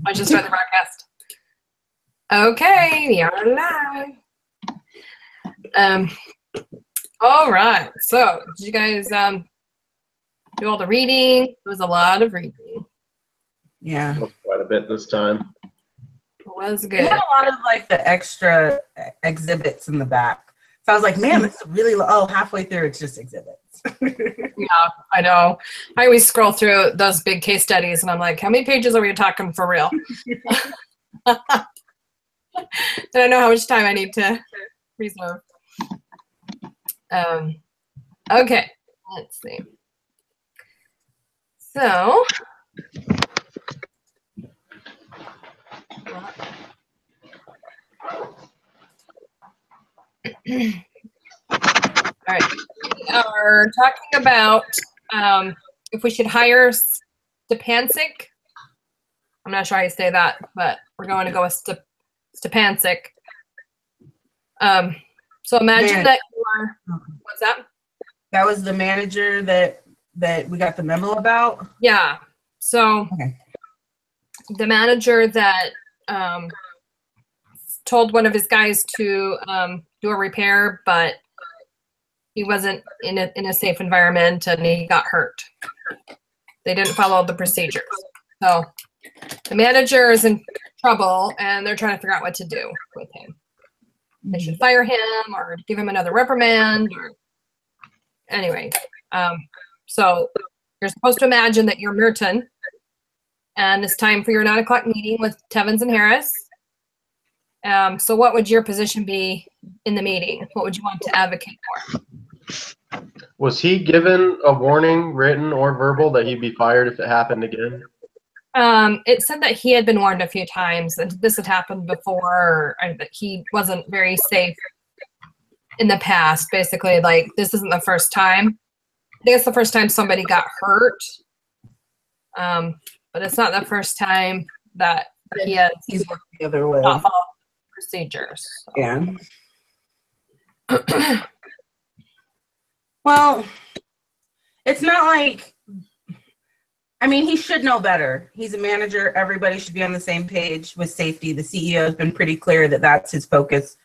I just started the broadcast. Okay, we are live. All right. So, did you guys do all the reading? It was a lot of reading. Yeah. Quite a bit this time. It was good. It had a lot of like the extra exhibits in the back. So I was like, man, this is really low. Oh, halfway through, it's just exhibits. Yeah, I know. I always scroll through those big case studies and I'm like, how many pages are we talking for real? I don't know how much time I need to reserve. Okay, let's see. So, all right, we are talking about if we should hire Stepancic. I'm not sure how you say that, but we're going to go with Stepancic. So imagine that you are, what's that? That was the manager that we got the memo about? Yeah. So the manager that told one of his guys to do a repair, but he wasn't in a safe environment and he got hurt. They didn't follow the procedures. So the manager is in trouble and they're trying to figure out what to do with him. They should fire him or give him another reprimand. Or anyway, so you're supposed to imagine that you're Merton and it's time for your 9 o'clock meeting with Tevins and Harris. So what would your position be in the meeting? What would you want to advocate for? Was he given a warning, written or verbal, that he'd be fired if it happened again? It said that he had been warned a few times and this had happened before, or that he wasn't very safe in the past. Basically, like, this isn't the first time. I think it's the first time somebody got hurt. But it's not the first time that he's worked the other way. Not followed procedures. So. Yeah. Well, it's not like, I mean, he should know better. He's a manager. Everybody should be on the same page with safety. The CEO has been pretty clear that that's his focus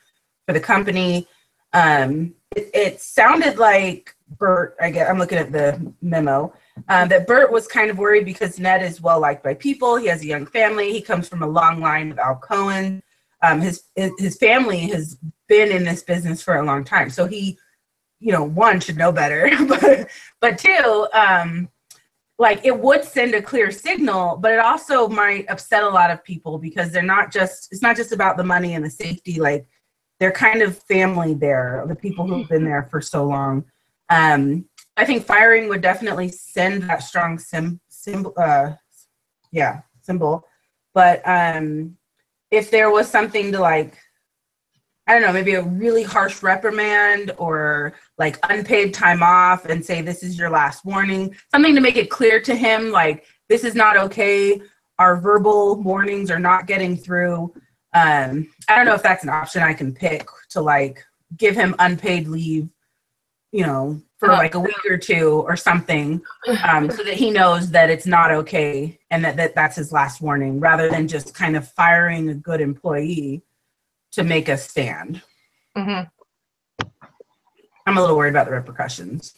for the company. It sounded like Bert, I'm looking at the memo, that Bert was kind of worried because Ned is well liked by people. He has a young family. He comes from a long line of Al Cohen. His family has been in this business for a long time. So he, one, should know better, but two, like, it would send a clear signal, but it also might upset a lot of people because it's not just about the money and the safety. Like, they're kind of family there, the people who've been there for so long. I think firing would definitely send that strong symbol. But if there was something to, like, I don't know, maybe a really harsh reprimand or like unpaid time off and say, this is your last warning, something to make it clear to him, like, this is not okay. Our verbal warnings are not getting through. I don't know if that's an option I can pick to, like, give him unpaid leave, for like a week or two or something, so that he knows that it's not okay and that's his last warning, rather than just kind of firing a good employee to make us stand. I'm a little worried about the repercussions,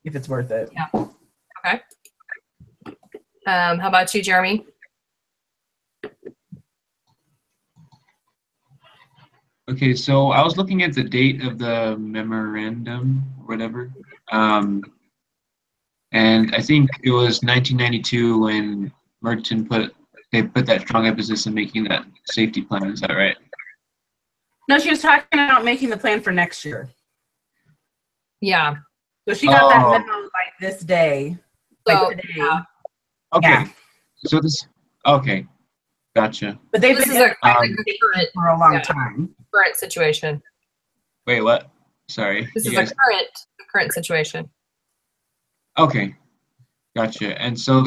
if it's worth it. Yeah. Okay. How about you, Jeremy? Okay, so I was looking at the date of the memorandum, or whatever, and I think it was 1992 when Merton put that strong emphasis in making that safety plan. Is that right? No, she was talking about making the plan for next year. Yeah. So she got that memo like this day, like today. Yeah. Okay. Yeah. So this. Okay. Gotcha. But they've been current for a long time. Current situation. Wait, what? Sorry. This is a current situation. Okay. Gotcha. And so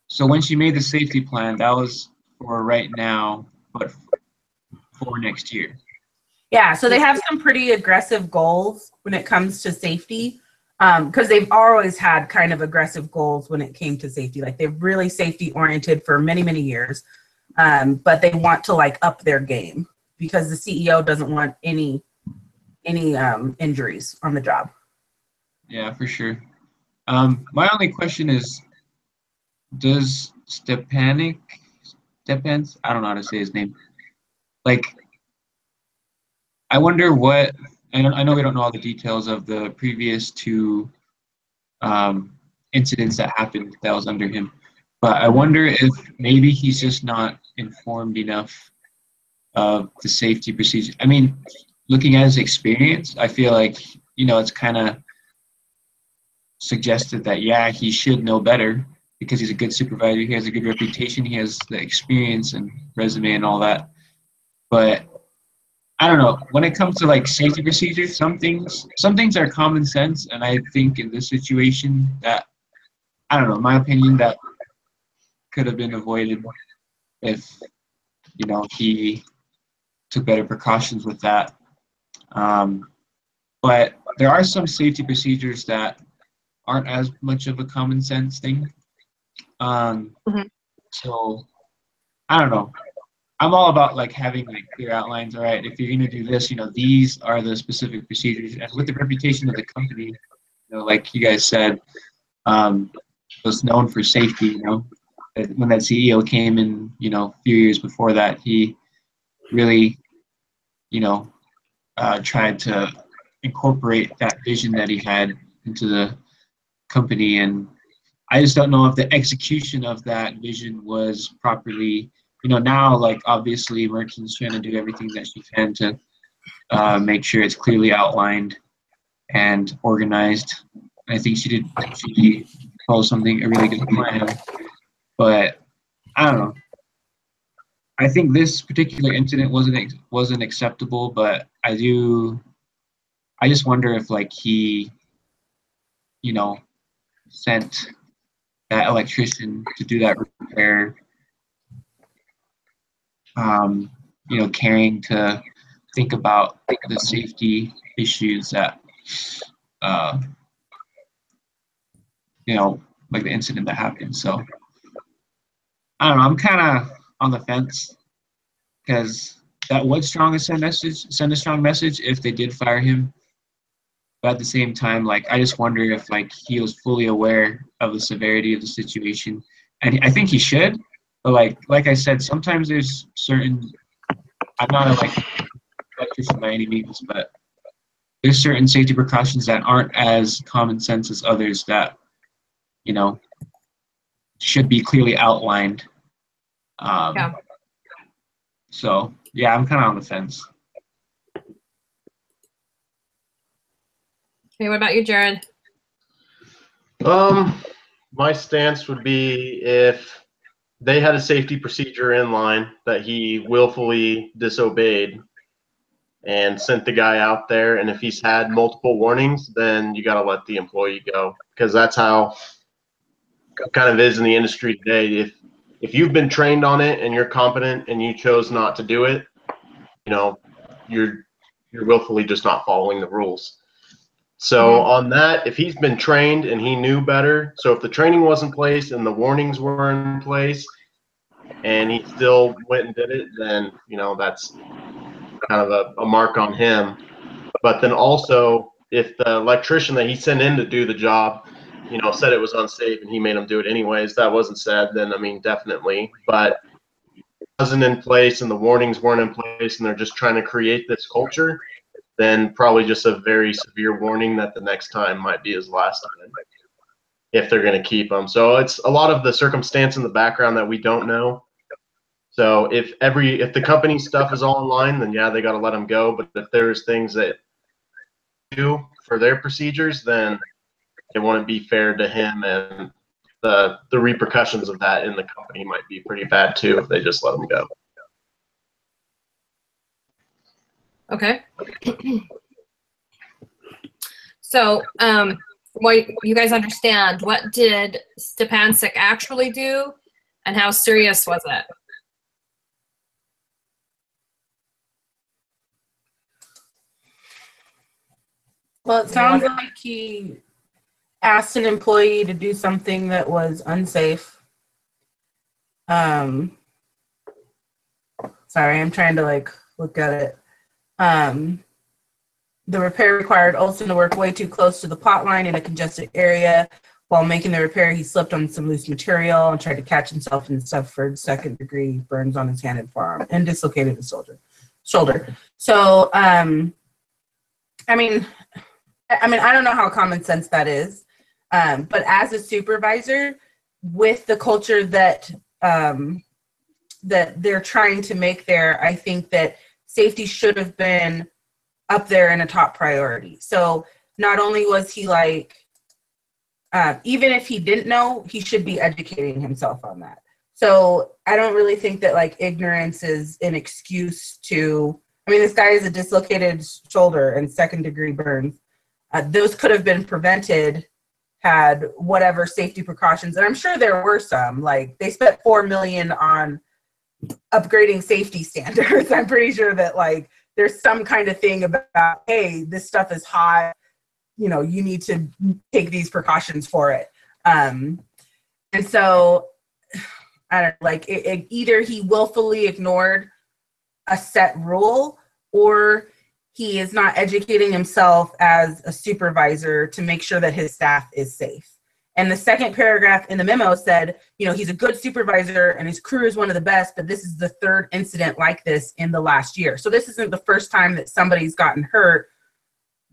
so when she made the safety plan, that was for right now, but for next year. Yeah, so they have some pretty aggressive goals when it comes to safety. because they've always had kind of aggressive goals when it came to safety. Like they're really safety oriented for many, many years, but they want to like up their game because the CEO doesn't want any injuries on the job. Yeah, for sure. My only question is, does Stepans, I don't know how to say his name. Like, I wonder what, I know we don't know all the details of the previous two incidents that happened that was under him, but I wonder if maybe he's just not informed enough of the safety procedure. I mean, looking at his experience, I feel like, it's kind of suggested that, yeah, he should know better because he's a good supervisor. He has a good reputation. He has the experience and resume and all that. But I don't know. When it comes to like safety procedures, some things are common sense, and I think in this situation that, I don't know, in my opinion, that could have been avoided if he took better precautions with that. But there are some safety procedures that aren't as much of a common sense thing. So I don't know. I'm all about like having like clear outlines. All right, if you're gonna do this, these are the specific procedures. And with the reputation of the company, like you guys said, was known for safety. When that CEO came in, a few years before that, he really, tried to incorporate that vision that he had into the company. And I just don't know if the execution of that vision was properly, now, like, obviously Merton's trying to do everything that she can to make sure it's clearly outlined and organized. I think she proposed a really good plan, but I don't know. I think this particular incident wasn't acceptable, but I just wonder if like he, sent that electrician to do that repair, caring to think about the safety issues that, like the incident that happened. So I don't know. I'm kind of on the fence because that would send a strong message if they did fire him. But at the same time, like, I just wonder if like he was fully aware of the severity of the situation, and I think he should. But like I said, sometimes there's certain. I'm not a electrician by any means, but there's certain safety precautions that aren't as common sense as others that should be clearly outlined. Yeah. So yeah, I'm kind of on the fence. Okay, what about you, Jared? My stance would be if they had a safety procedure in line that he willfully disobeyed and sent the guy out there, and if he's had multiple warnings, then you got to let the employee go, because that's how it kind of is in the industry today. If you've been trained on it and you're competent and you chose not to do it, you're willfully just not following the rules. So on that, if he's been trained and he knew better, so if the training was in place and the warnings were in place and he still went and did it, then, that's kind of a mark on him. But then also, if the electrician that he sent in to do the job, said it was unsafe and he made him do it anyways, that wasn't said, then, I mean, definitely. But it wasn't in place and the warnings weren't in place and they're just trying to create this culture, then probably just a very severe warning that the next time might be his last time if they're going to keep him. So it's a lot of the circumstance in the background that we don't know. So if the company stuff is all in line, then yeah, they got to let him go. But if there's things that do for their procedures, then it wouldn't be fair to him, and the repercussions of that in the company might be pretty bad too if they just let him go. Okay. So, what you guys understand, what did Stepancic actually do, and how serious was it? Well, it sounds like he asked an employee to do something that was unsafe. Sorry, I'm trying to like look at it. The repair required Olson to work way too close to the pot line in a congested area. While making the repair, he slipped on some loose material and tried to catch himself and suffered second-degree burns on his hand and forearm and dislocated his shoulder. So, I mean, I don't know how common sense that is, but as a supervisor, with the culture that that they're trying to make there, I think that safety should have been up there in a top priority. So not only was he like, even if he didn't know, he should be educating himself on that. So I don't really think that like ignorance is an excuse to, I mean, this guy has a dislocated shoulder and second-degree burns. Those could have been prevented had whatever safety precautions, and I'm sure there were some, like they spent $4 million on upgrading safety standards. I'm pretty sure that like there's some kind of thing about, hey, this stuff is hot, you know, you need to take these precautions for it. And so I don't like it, either he willfully ignored a set rule, or he is not educating himself as a supervisor to make sure that his staff is safe. And the second paragraph in the memo said, you know, he's a good supervisor and his crew is one of the best, but this is the third incident like this in the last year. So this isn't the first time that somebody's gotten hurt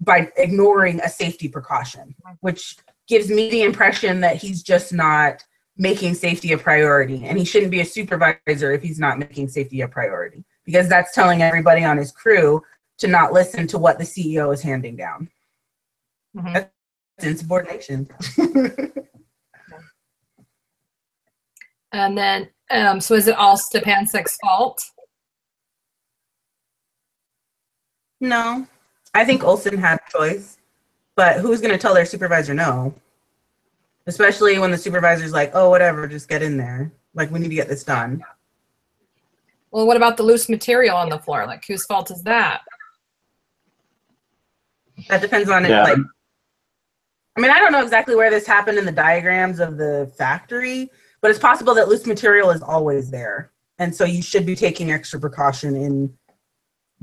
by ignoring a safety precaution, which gives me the impression that he's just not making safety a priority, and he shouldn't be a supervisor if he's not making safety a priority, because that's telling everybody on his crew to not listen to what the CEO is handing down. Mm-hmm. That's insubordination. And then, so is it all Stepansik's fault? No, I think Olson had a choice, but who's going to tell their supervisor no? Especially when the supervisor's like, oh, whatever, just get in there. Like, we need to get this done. Well, what about the loose material on the floor? Like, whose fault is that? That depends on it. Yeah. Like, I mean, I don't know exactly where this happened in the diagrams of the factory, but it's possible that loose material is always there. And so you should be taking extra precaution in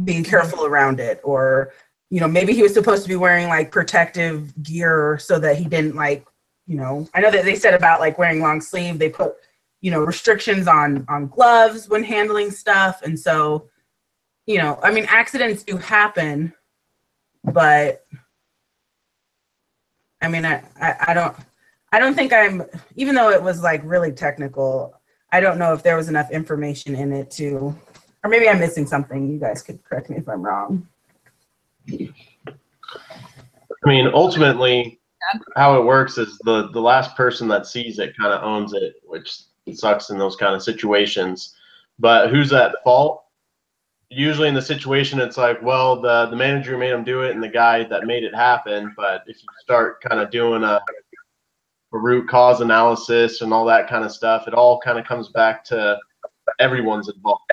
being careful around it. Or, you know, maybe he was supposed to be wearing like protective gear so that he didn't like, you know, I know that they said about like wearing long sleeve, they put, you know, restrictions on gloves when handling stuff. And so, you know, I mean, accidents do happen, but I mean, I don't think even though it was like really technical, I don't know if there was enough information in it to, or maybe I'm missing something. You guys could correct me if I'm wrong. I mean, ultimately, how it works is the last person that sees it kind of owns it, which sucks in those kind of situations. But who's at fault? Usually in the situation, it's like, well, the manager made him do it and the guy that made it happen. But if you start kind of doing a root cause analysis and all that kind of stuff, it all kind of comes back to everyone's involved.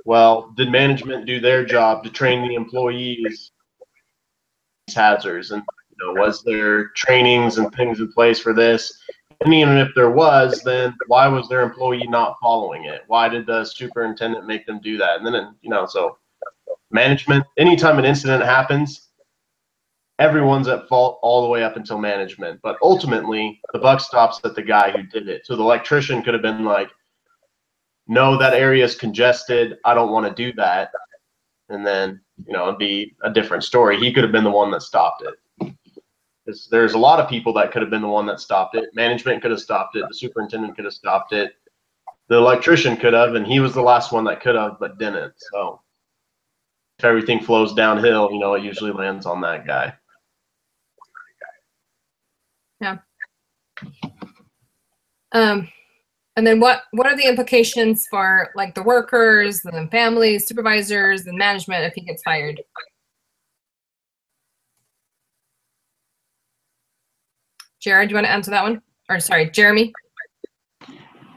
Well, did management do their job to train the employees hazards? And you know, was there trainings and things in place for this? And even if there was, then why was their employee not following it? Why did the superintendent make them do that? And then, you know, so management, anytime an incident happens, everyone's at fault all the way up until management. But ultimately, the buck stops at the guy who did it. So the electrician could have been like, no, that area is congested. I don't want to do that. And then, you know, it'd be a different story. He could have been the one that stopped it. There's a lot of people that could have been the one that stopped it. Management could have stopped it. The superintendent could have stopped it. The electrician could have, and he was the last one that could have, but didn't. So if everything flows downhill, you know, it usually lands on that guy. Yeah. And then what are the implications for like the workers and the families, supervisors, and management if he gets fired? Jared, do you want to answer that one? Or sorry, Jeremy?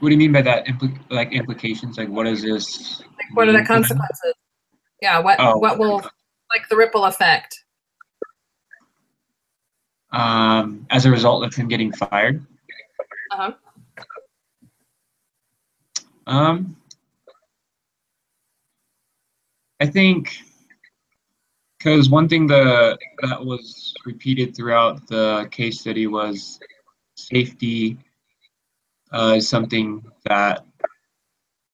What do you mean by that? Implications? Like, what is this? Like, what are the consequences? Yeah, what will, like, the ripple effect? as a result of him getting fired. Uh-huh. I think because one thing that was repeated throughout the case study was safety is something that,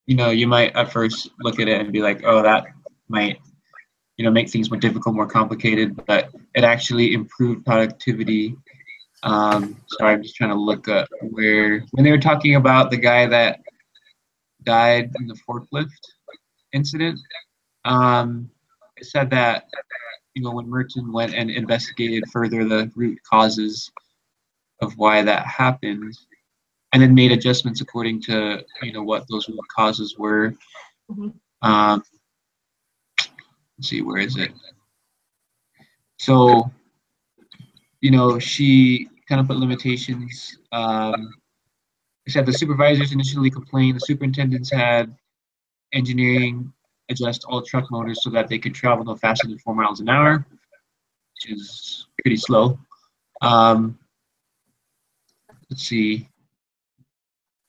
you know, you might at first look at it and be like, oh, that might, you know, make things more difficult, more complicated, but it actually improved productivity. Sorry, I'm just trying to look at when they were talking about the guy that died in the forklift incident. It said that, you know, when Merton went and investigated further the root causes of why that happened, and then made adjustments according to, you know, what those root causes were. Mm-hmm. Let's see, where is it? So, you know, she kind of put limitations. It said the supervisors initially complained the superintendents had engineering adjust all truck motors so that they could travel no faster than 4 miles an hour, which is pretty slow. Let's see.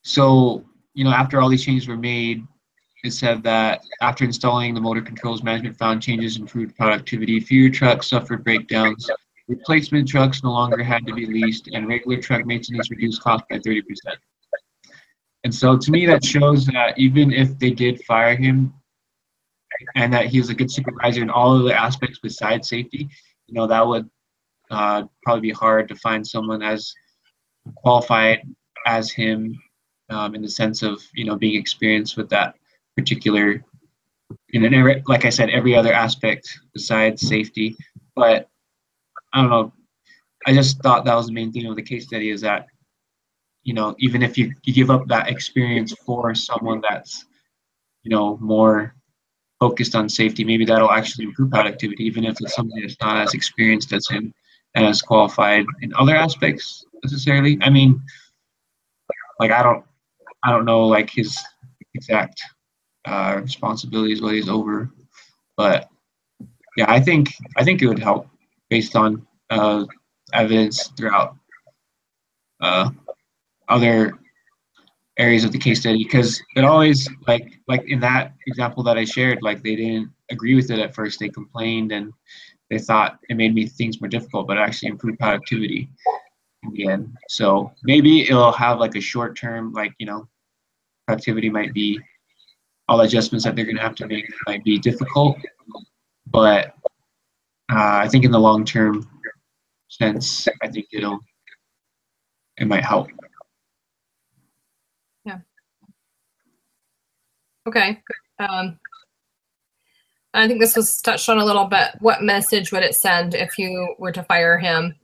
So, you know, after all these changes were made, it said that after installing the motor controls, management found changes improved productivity. Fewer trucks suffered breakdowns. Replacement trucks no longer had to be leased, and regular truck maintenance reduced cost by 30%. And so to me, that shows that even if they did fire him and that he was a good supervisor in all of the aspects besides safety, you know, that would probably be hard to find someone as qualified as him in the sense of, you know, being experienced with that particular, you know, like I said, every other aspect besides safety. But I don't know. I just thought that was the main thing of the case study, is that, you know, even if you give up that experience for someone that's, you know, more focused on safety, maybe that'll actually improve productivity, even if it's somebody that's not as experienced as him and as qualified in other aspects necessarily. I mean, like I don't know like his exact responsibilities while he's over, but yeah, I think it would help based on evidence throughout other areas of the case study, because it always like in that example that I shared, like they didn't agree with it at first. They complained and they thought it made things more difficult, but it actually improved productivity in the end. So maybe it'll have like a short term, like, you know, productivity might be, all adjustments that they're going to have to make might be difficult, but I think in the long term sense, I think it might help. Yeah. Okay. I think this was touched on a little bit. What message would it send if you were to fire him?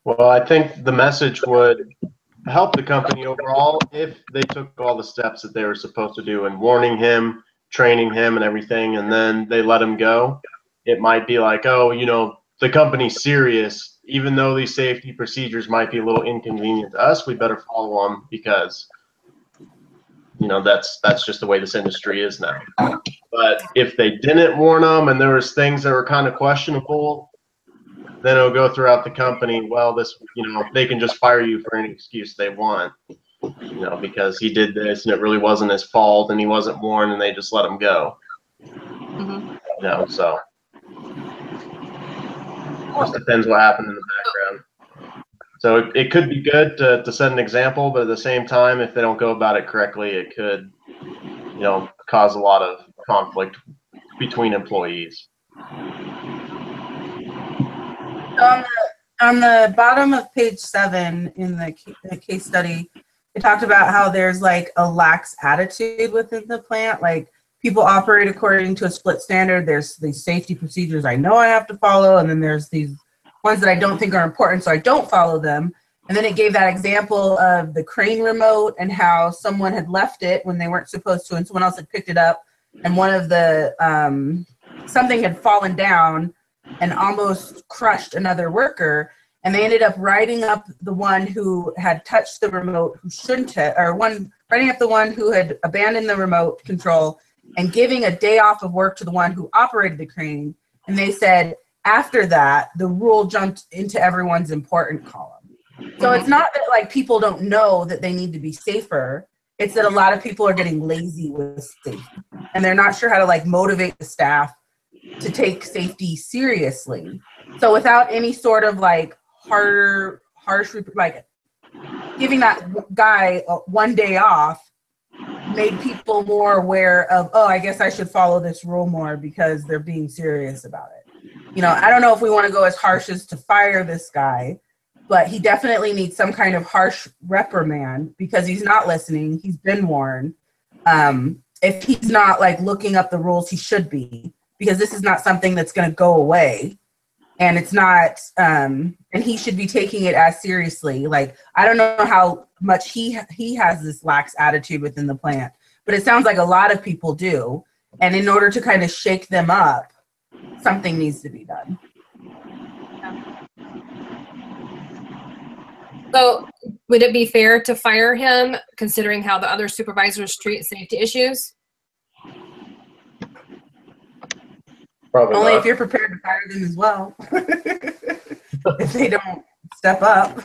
Well, I think the message would help the company overall if they took all the steps that they were supposed to do and warning him, training him and everything, and then they let him go. It might be like, oh, you know, the company's serious. Even though these safety procedures might be a little inconvenient to us, we better follow them because, you know, that's just the way this industry is now. But if they didn't warn them and there was things that were kind of questionable, then it'll go throughout the company. Well, this, you know, they can just fire you for any excuse they want, you know, because he did this and it really wasn't his fault and he wasn't warned and they just let him go. Mm-hmm. You know, so just depends what happened in the background. So it could be good to set an example, but at the same time, if they don't go about it correctly, it could, you know, cause a lot of conflict between employees. On the bottom of page 7 in the case study, it talked about how there's like a lax attitude within the plant. Like people operate according to a split standard. There's these safety procedures I know I have to follow, and then there's these ones that I don't think are important, so I don't follow them. And then it gave that example of the crane remote and how someone had left it when they weren't supposed to, and someone else had picked it up, and one of the something had fallen down and almost crushed another worker, and they ended up writing up the one who had touched the remote who shouldn't have, or writing up the one who had abandoned the remote control and giving a day off of work to the one who operated the crane, And they said after that, the rule jumped into everyone's important column. So it's not that like people don't know that they need to be safer. It's that a lot of people are getting lazy with safety, and they're not sure how to like motivate the staff to take safety seriously. So without any sort of like harsh, like giving that guy 1 day off made people more aware of, oh, I guess I should follow this rule more because they're being serious about it. You know, I don't know if we want to go as harsh as to fire this guy, but he definitely needs some kind of harsh reprimand because he's not listening. He's been warned. If he's not like looking up the rules, he should be, because this is not something that's going to go away. And it's not, and he should be taking it as seriously. Like, I don't know how much he has this lax attitude within the plant, but it sounds like a lot of people do. And in order to kind of shake them up, something needs to be done. So would it be fair to fire him considering how the other supervisors treat safety issues? Probably Only not. if you're prepared to fire them as well. If they don't step up.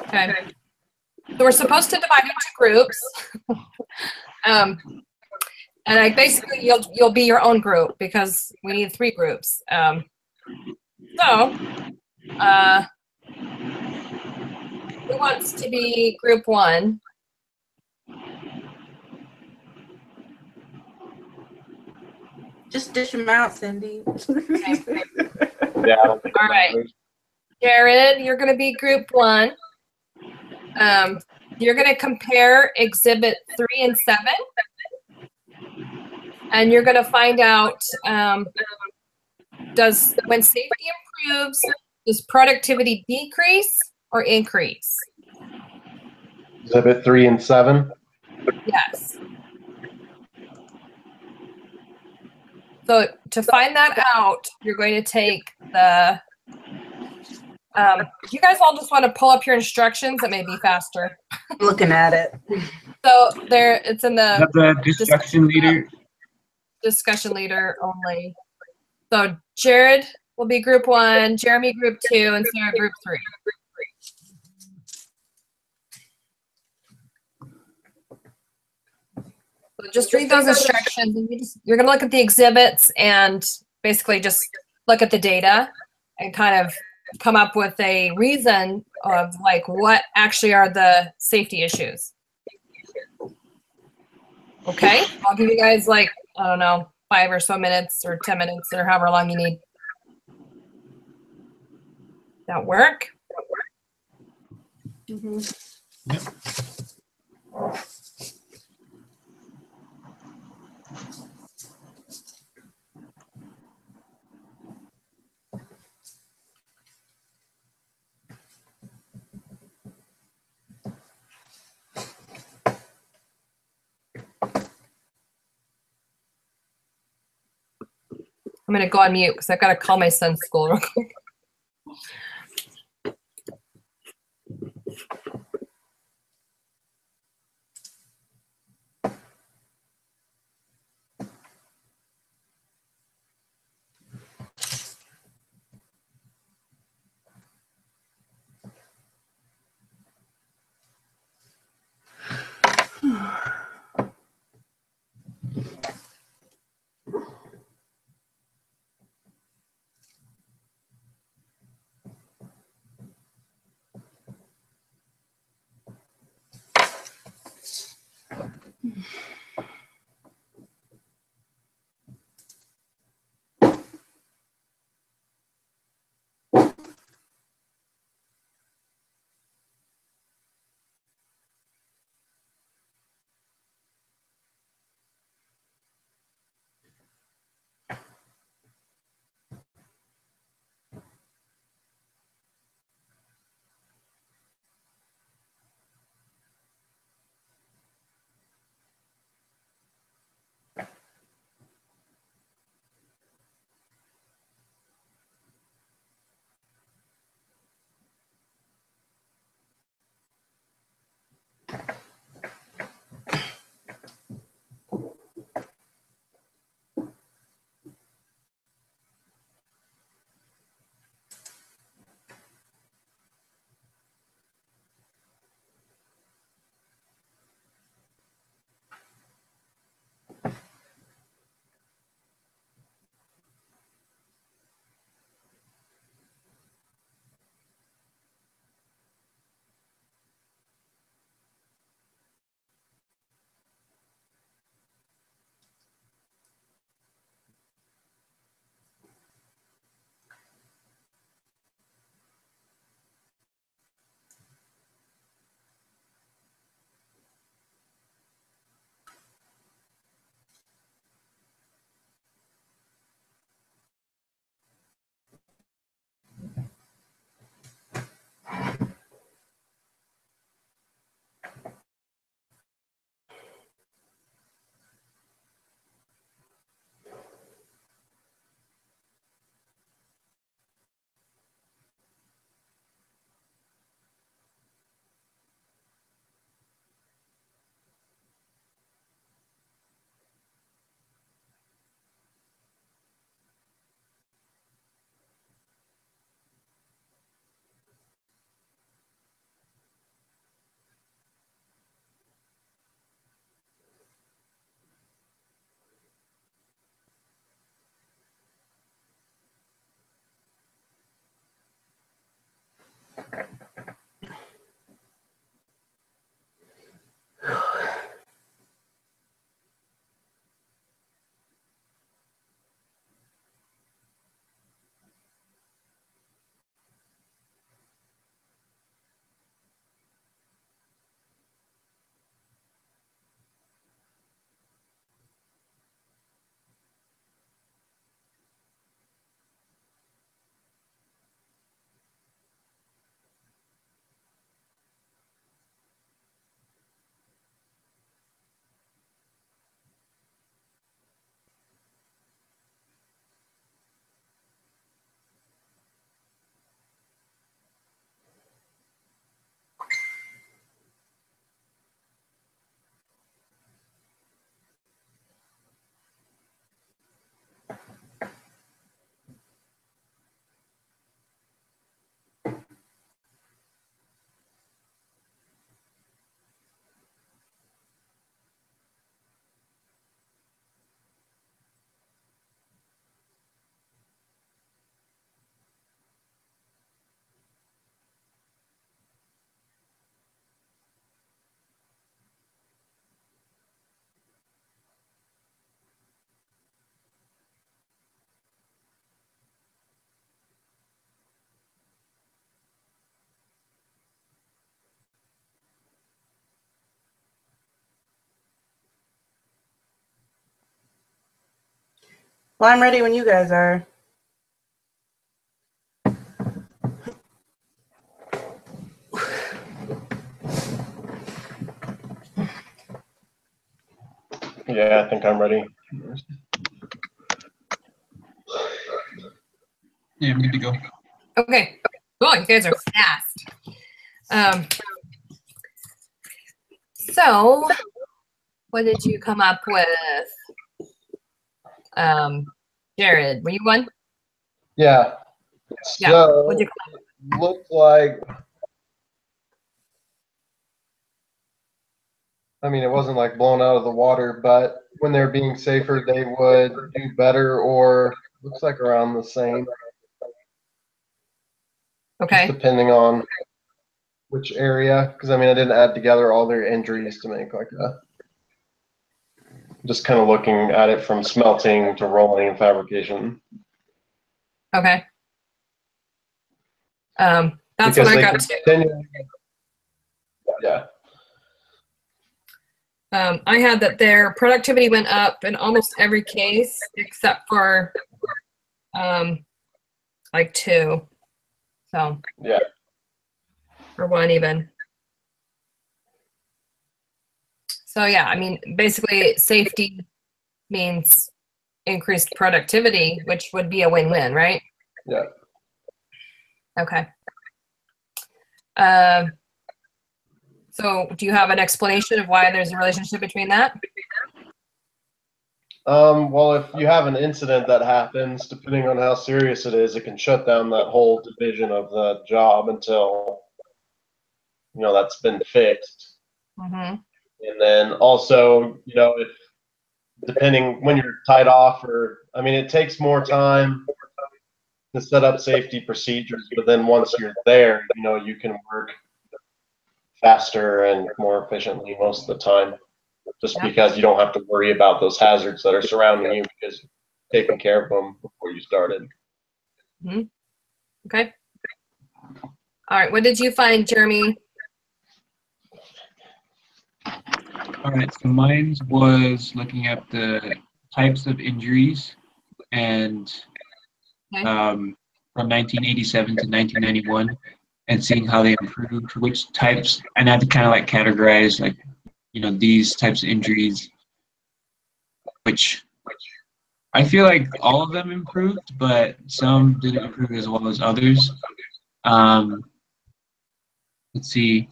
Okay. So we're supposed to divide into groups. And I basically, you'll be your own group because we need 3 groups. Who wants to be group 1? Just dish them out, Cindy. Yeah, I don't think All right. Jared, you're going to be group 1. You're going to compare exhibit 3 and 7. And you're going to find out, when safety improves, does productivity decrease or increase? Exhibit 3 and 7. Yes. So to find that out, you're going to take the, you guys all just want to pull up your instructions? That may be faster. Looking at it. So there, it's in the Is that the discussion leader? discussion leader only. So Jared will be group 1, Jeremy group 2, and Sarah group 3. So just read those instructions, and you're going to look at the exhibits and basically just look at the data and kind of come up with a reason of like what actually are the safety issues. Okay, I'll give you guys like, I don't know, 5 or so minutes or 10 minutes or however long you need. That work? Yep. I'm going to go on mute because I've got to call my son's school real quick. Well, I'm ready when you guys are. Yeah, I think I'm ready. Yeah, I'm good to go. Okay. Oh, you guys are fast. So, what did you come up with? Jared, were you one? Yeah. Yeah. So What'd you it looks like, I mean, it wasn't like blown out of the water, but when they're being safer, they would do better, or looks like around the same, just Okay. depending on which area. Because I mean, I didn't add together all their injuries to make like a, just kind of looking at it from smelting to rolling and fabrication. Okay. That's Because what I they got too. continue. Yeah. I had that their productivity went up in almost every case except for like 2. So, Yeah. or 1 even. So yeah, I mean, basically safety means increased productivity, which would be a win-win, right? Yeah. Okay. So do you have an explanation of why there's a relationship between that? Well, if you have an incident that happens, depending on how serious it is, it can shut down that whole division of the job until, you know, that's been fixed. Mm-hmm. And then also, you know, if depending when you're tied off, or I mean, it takes more time to set up safety procedures, but then once you're there, you know, you can work faster and more efficiently most of the time, just Yeah. because you don't have to worry about those hazards that are surrounding you because you're taking care of them before you started. Mm-hmm. Okay. All right. What did you find, Jeremy? All right, so mine was looking at the types of injuries and Okay. from 1987 to 1991 and seeing how they improved, which types, and I had to kind of like categorize like, you know, these types of injuries, which I feel like all of them improved, but some didn't improve as well as others. Um, let's see.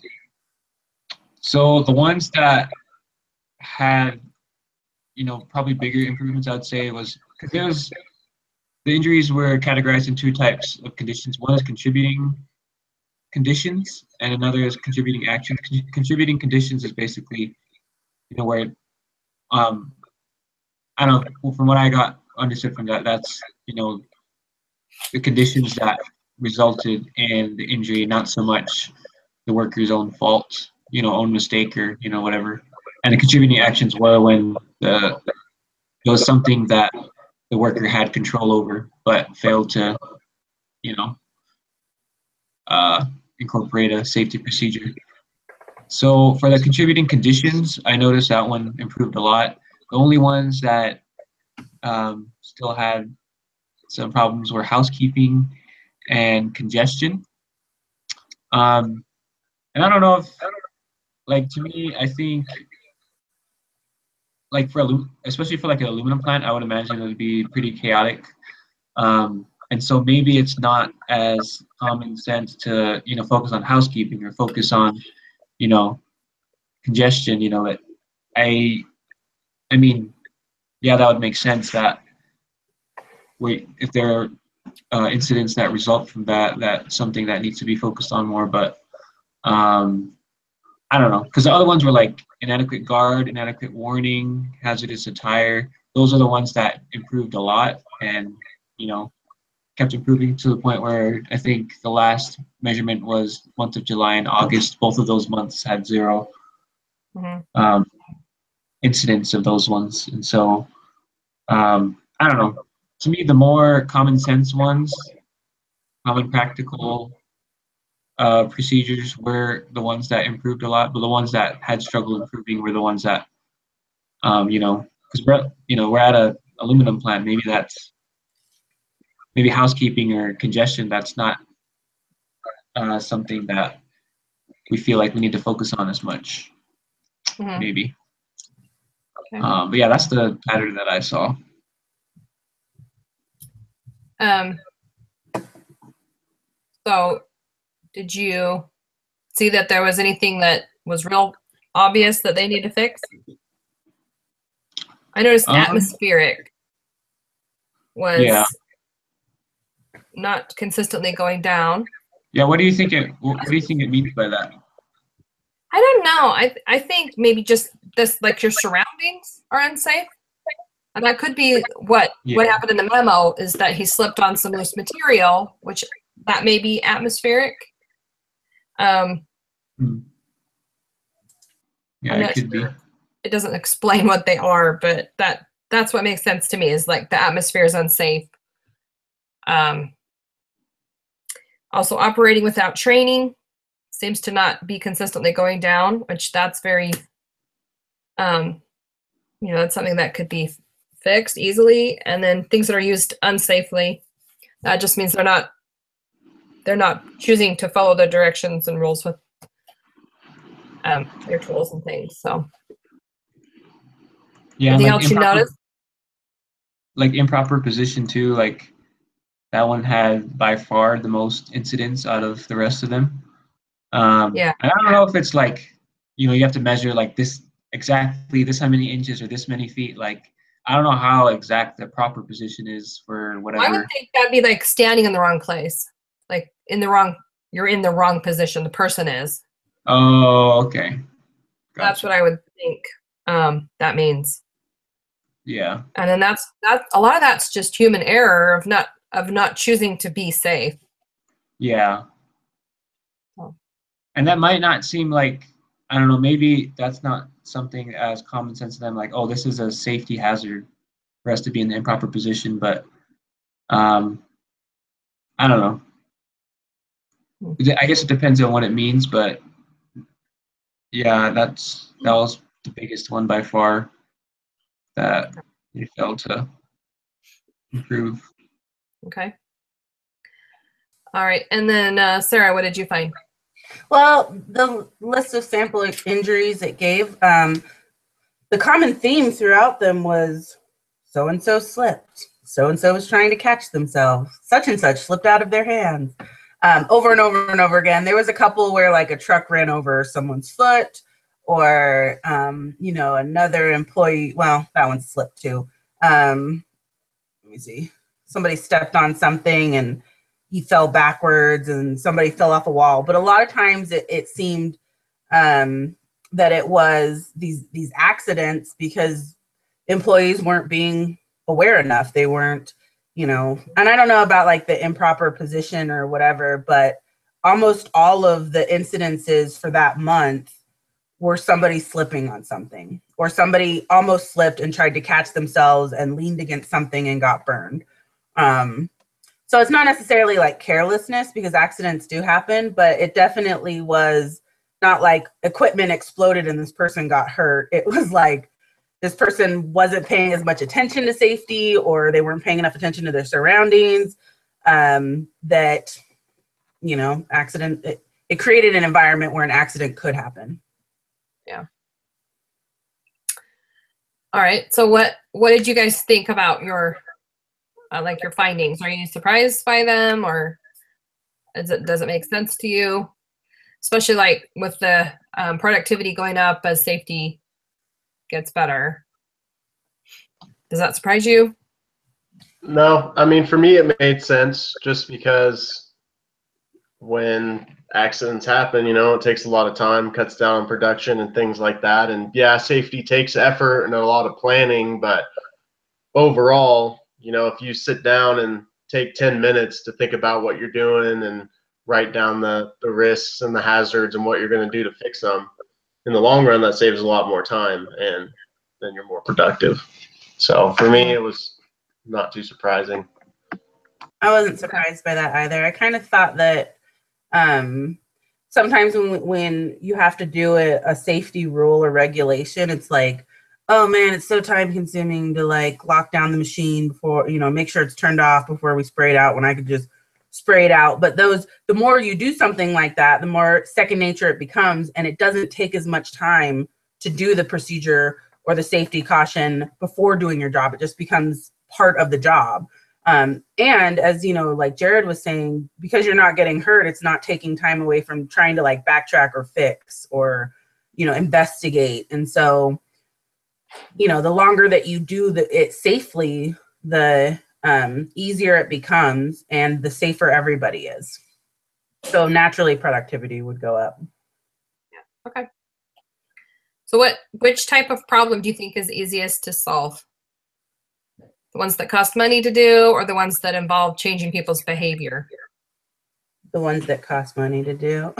So the ones that had, you know, probably bigger improvements, I'd say was because there was the injuries were categorized in 2 types of conditions. One is contributing conditions, and another is contributing actions. Contributing conditions is basically, you know, where I don't know, from what I got understood from that, that's, you know, the conditions that resulted in the injury, not so much the worker's own fault, you know, own mistake or, you know, whatever. And the contributing actions were when it was something that the worker had control over, but failed to, you know, incorporate a safety procedure. So for the contributing conditions, I noticed that one improved a lot. The only ones that still had some problems were housekeeping and congestion. And I don't know if, like, to me, I think, like, especially for like an aluminum plant, I would imagine it would be pretty chaotic. And so maybe it's not as common sense to, you know, focus on housekeeping or focus on, you know, congestion. You know, that I mean, yeah, that would make sense that if there are incidents that result from that, that's something that needs to be focused on more. But I don't know, because the other ones were like inadequate guard, inadequate warning, hazardous attire. Those are the ones that improved a lot, and you know, kept improving to the point where I think the last measurement was month of July and August. Both of those months had 0 incidents of those ones, and so I don't know. To me, the more common sense ones, common practical procedures were the ones that improved a lot, but the ones that had struggled improving were the ones that, you know, because we're at a aluminum plant. Maybe housekeeping or congestion. That's not something that we feel like we need to focus on as much. Mhm. Maybe. Okay. But yeah, that's the pattern that I saw. So did you see that there was anything that was real obvious that they need to fix? I noticed atmospheric was Yeah. not consistently going down. Yeah, what do you think it means by that? I don't know. I think maybe just this, like, your surroundings are unsafe. And that could be what happened in the memo, is that he slipped on some loose material, which that may be atmospheric. Yeah, it could be. It doesn't explain what they are, but that's what makes sense to me, is like the atmosphere is unsafe. Also, operating without training seems to not be consistently going down, which that's very, that's something that could be fixed easily. And then things that are used unsafely, that just means they're not choosing to follow the directions and rules with their tools and things. So Yeah, anything like else you noticed? Like improper position too, like that one had by far the most incidents out of the rest of them. Yeah. And I don't know if it's like, you have to measure like this exactly this how many inches or this many feet. Like, I don't know how exact the proper position is for whatever. I would think that'd be like standing in the wrong place, like you're in the wrong position. The person is. Oh, okay. Gotcha. That's what I would think. That means. Yeah. And then that's a lot of that's just human error of not choosing to be safe. Yeah. Oh. And that might not seem like, I don't know, maybe that's not something as common sense to them, like, oh, this is a safety hazard for us to be in the improper position, but I don't know. I guess it depends on what it means, but yeah, that was the biggest one by far that we failed to improve. Okay. All right. And then Sarah, what did you find? Well, the list of sample injuries it gave, the common theme throughout them was so-and-so slipped. So-and-so was trying to catch themselves. Such and such slipped out of their hands. Over and over and over again. There was a couple where like a truck ran over someone's foot, or, another employee, well, that one slipped too. Let me see. Somebody stepped on something and he fell backwards, and somebody fell off a wall. But a lot of times it seemed that it was these accidents because employees weren't being aware enough. They weren't, and I don't know about like the improper position or whatever, but almost all of the incidences for that month were somebody slipping on something, or somebody almost slipped and tried to catch themselves and leaned against something and got burned. So it's not necessarily like carelessness, because accidents do happen, but it definitely was not like equipment exploded and this person got hurt. It was like this person wasn't paying as much attention to safety, or they weren't paying enough attention to their surroundings, that, accident, it created an environment where an accident could happen. Yeah. All right. So what did you guys think about your your findings? Are you surprised by them, or does it make sense to you? Especially like with the productivity going up as safety gets better. Does that surprise you? No, I mean, for me, it made sense just because when accidents happen, it takes a lot of time, cuts down on production and things like that. And yeah, safety takes effort and a lot of planning, but overall, if you sit down and take 10 minutes to think about what you're doing and write down the risks and the hazards and what you're going to do to fix them, in the long run, that saves a lot more time, and then you're more productive. So for me, it was not too surprising. I wasn't surprised by that either. I kind of thought that sometimes when you have to do a safety rule or regulation, it's like, oh man, it's so time consuming to like lock down the machine before, make sure it's turned off before we spray it out when I could just spray it out. But the more you do something like that, the more second nature it becomes, and it doesn't take as much time to do the procedure or the safety caution before doing your job. It just becomes part of the job. And as like Jared was saying, because you're not getting hurt, it's not taking time away from trying to like backtrack or fix or, investigate. And so, the longer that you do it safely, the easier it becomes and the safer everybody is. So naturally productivity would go up. Yeah. Okay. So which type of problem do you think is easiest to solve? The ones that cost money to do, or the ones that involve changing people's behavior? The ones that cost money to do.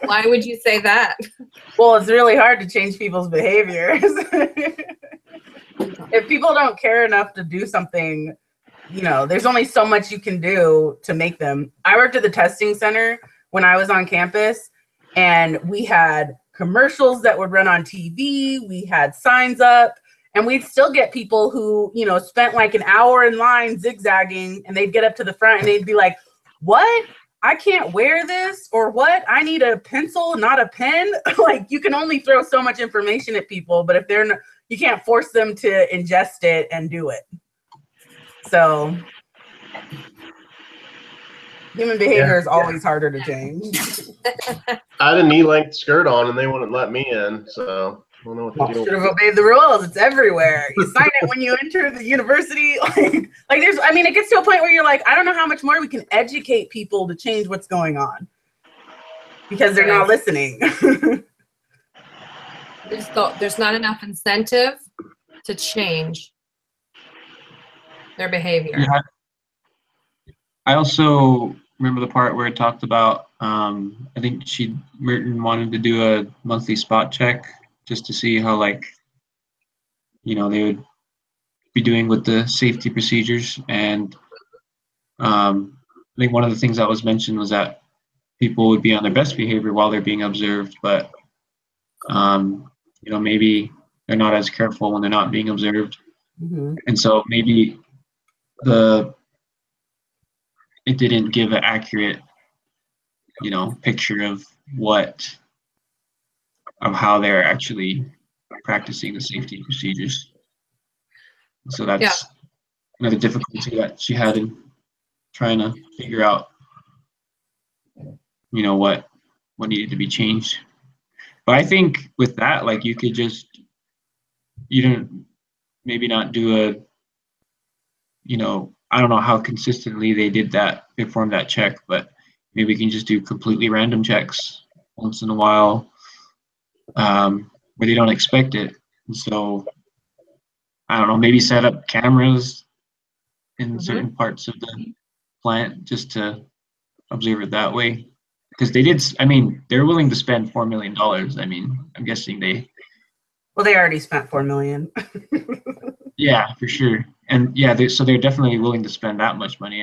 Why would you say that? Well, it's really hard to change people's behaviors. If people don't care enough to do something, there's only so much you can do to make them. I worked at the testing center when I was on campus, and we had commercials that would run on TV. We had signs up, and we'd still get people who, spent like an hour in line zigzagging, and they'd get up to the front and they'd be like, what? I can't wear this, or what? I need a pencil, not a pen. Like, you can only throw so much information at people, but if they're not, you can't force them to ingest it and do it. So human behavior is always harder to change. I had a knee-length skirt on, and they wouldn't let me in, so I don't know what the deal. Should have obeyed the rules. It's everywhere. You sign it when you enter the university. Like there's, it gets to a point where you're like, I don't know how much more we can educate people to change what's going on, because they're not listening. There's not enough incentive to change their behavior. Yeah. I also remember the part where it talked about, I think Merton wanted to do a monthly spot check just to see how, like, they would be doing with the safety procedures. And I think one of the things that was mentioned was that people would be on their best behavior while they're being observed, but maybe they're not as careful when they're not being observed. Mm-hmm. And so maybe it didn't give an accurate, picture of how they're actually practicing the safety procedures. So that's another difficulty that she had in trying to figure out, what needed to be changed. But I think with that, like, you could maybe not do I don't know how consistently they performed that check, but maybe we can just do completely random checks once in a while, where they don't expect it. And so, I don't know, maybe set up cameras in certain parts of the plant just to observe it that way. Because they're willing to spend $4 million. I'm guessing Well, they already spent $4 million. Yeah, for sure. And yeah, so they're definitely willing to spend that much money.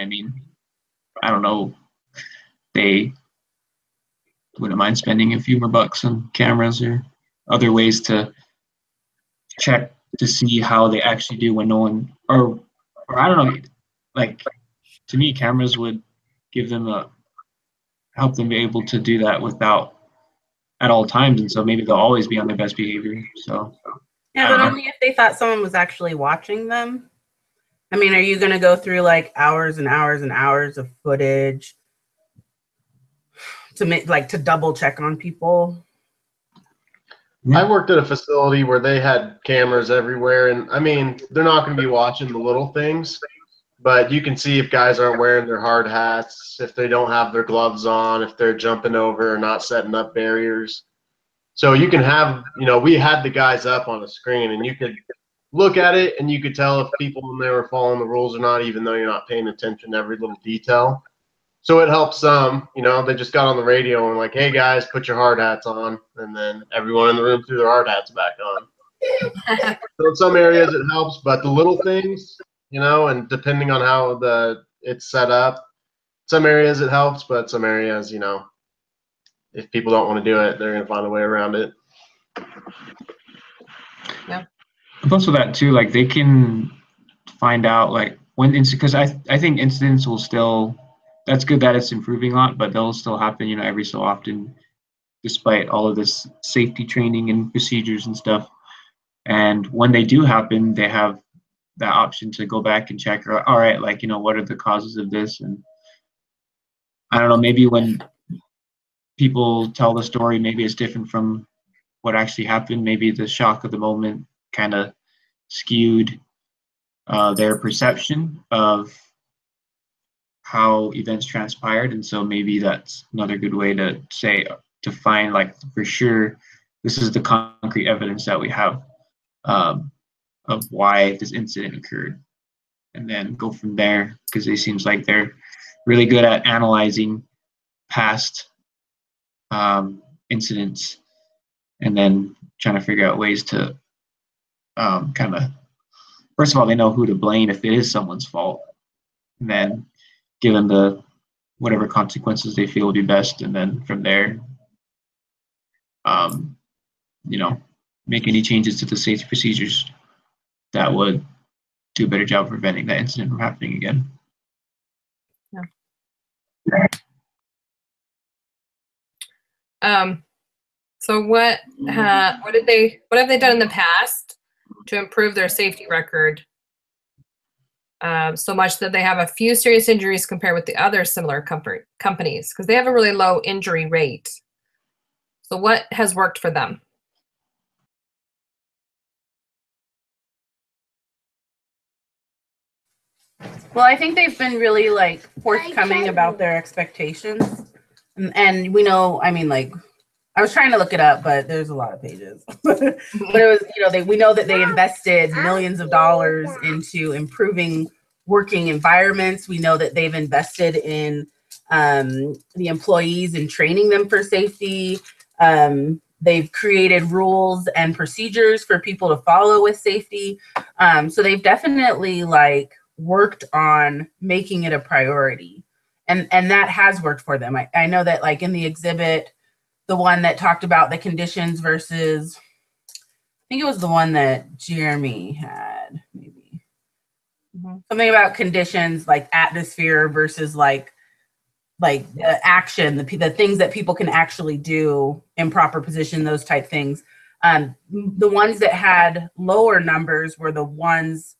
I don't know. They wouldn't mind spending a few more bucks on cameras or other ways to check to see how they actually do when no one, or I don't know. Like, to me, cameras would give them help them be able to do that at all times, and so maybe they'll always be on their best behavior. So yeah, but only if they thought someone was actually watching them. Are you going to go through like hours and hours and hours of footage to double check on people? I worked at a facility where they had cameras everywhere, and they're not going to be watching the little things, but you can see if guys aren't wearing their hard hats, if they don't have their gloves on, if they're jumping over or not setting up barriers. So you can have, we had the guys up on a screen, and you could look at it and you could tell if people in there were following the rules or not, even though you're not paying attention to every little detail. So it helps some, they just got on the radio and like, hey guys, put your hard hats on. And then everyone in the room threw their hard hats back on. So in some areas it helps, but the little things, and depending on how it's set up, some areas it helps, but some areas, if people don't want to do it, they're going to find a way around it. Yeah. Plus with that too, like they can find out like when because I think incidents will still, that's good that it's improving a lot, but they'll still happen, you know, every so often, despite all of this safety training and procedures and stuff. And when they do happen, they have that option to go back and check, all right, like, you know, what are the causes of this? And I don't know, maybe when people tell the story, maybe it's different from what actually happened. Maybe the shock of the moment kind of skewed their perception of how events transpired. And so maybe that's another good way to say, to find like for sure, this is the concrete evidence that we have of why this incident occurred. And then go from there, because it seems like they're really good at analyzing past incidents and then trying to figure out ways to kind of, first of all, they know who to blame if it is someone's fault, and then give them the whatever consequences they feel would be best, and then from there, you know, make any changes to the safety procedures that would do a better job of preventing that incident from happening again. Yeah. So what have they done in the past to improve their safety record so much that they have a few serious injuries compared with the other similar companies? Because they have a really low injury rate. So what has worked for them? Well, I think they've been really like forthcoming about their expectations. And we know, I mean, like, I was trying to look it up, but there's a lot of pages. But it was, you know, we know that they invested millions of dollars into improving working environments. We know that they've invested in the employees and training them for safety. They've created rules and procedures for people to follow with safety. So they've definitely like worked on making it a priority. And that has worked for them. I know that like in the exhibit, the one that talked about the conditions versus, I think it was the one that Jeremy had, maybe. Something about conditions like atmosphere versus like action, the things that people can actually do in proper position, those type things. The ones that had lower numbers were the ones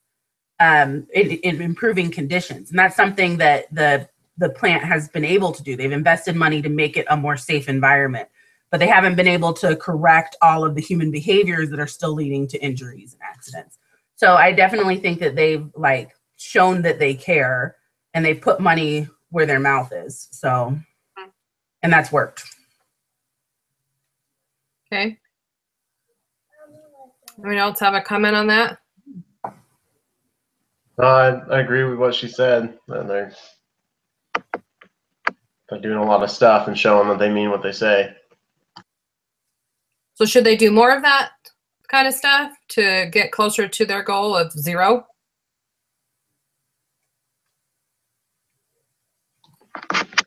in improving conditions. And that's something that the plant has been able to do. They've invested money to make it a more safe environment, but they haven't been able to correct all of the human behaviors that are still leading to injuries and accidents. So I definitely think that they've like shown that they care and they put money where their mouth is. So, and that's worked. Okay. Anyone else have a comment on that? I agree with what she said. And they're doing a lot of stuff and showing that they mean what they say. So should they do more of that kind of stuff to get closer to their goal of 0?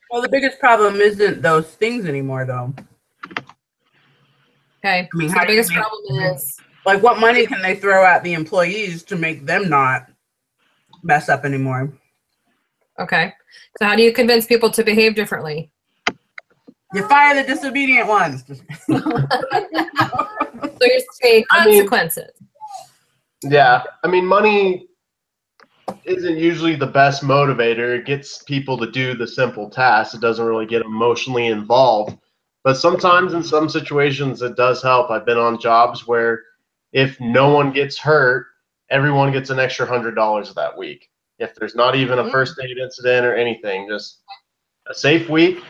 Well, the biggest problem isn't those things anymore, though. Okay. I mean, so how the do you biggest problem is, like, what money can they throw at the employees to make them not mess up anymore? okay. So how do you convince people to behave differently? You fire the disobedient ones. So you're saying consequences. Yeah. I mean, money isn't usually the best motivator. It gets people to do the simple tasks. It doesn't really get emotionally involved. But sometimes in some situations it does help. I've been on jobs where if no one gets hurt, everyone gets an extra $100 that week. If there's not even a first aid incident or anything, just a safe week,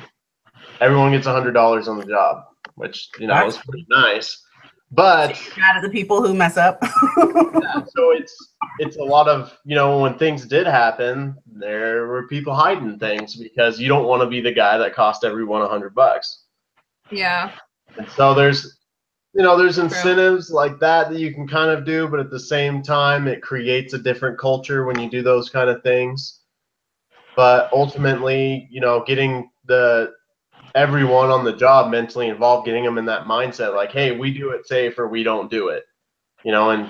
everyone gets $100 on the job, which, you know, is pretty nice. But mad at the people who mess up. yeah, so it's a lot of, you know, when things did happen, there were people hiding things because you don't want to be the guy that cost everyone $100. Yeah. And so there's, you know, there's incentives like that you can kind of do, but at the same time, it creates a different culture when you do those kind of things. But ultimately, you know, getting everyone on the job mentally involved, getting them in that mindset, like, hey, we do it safe or we don't do it. and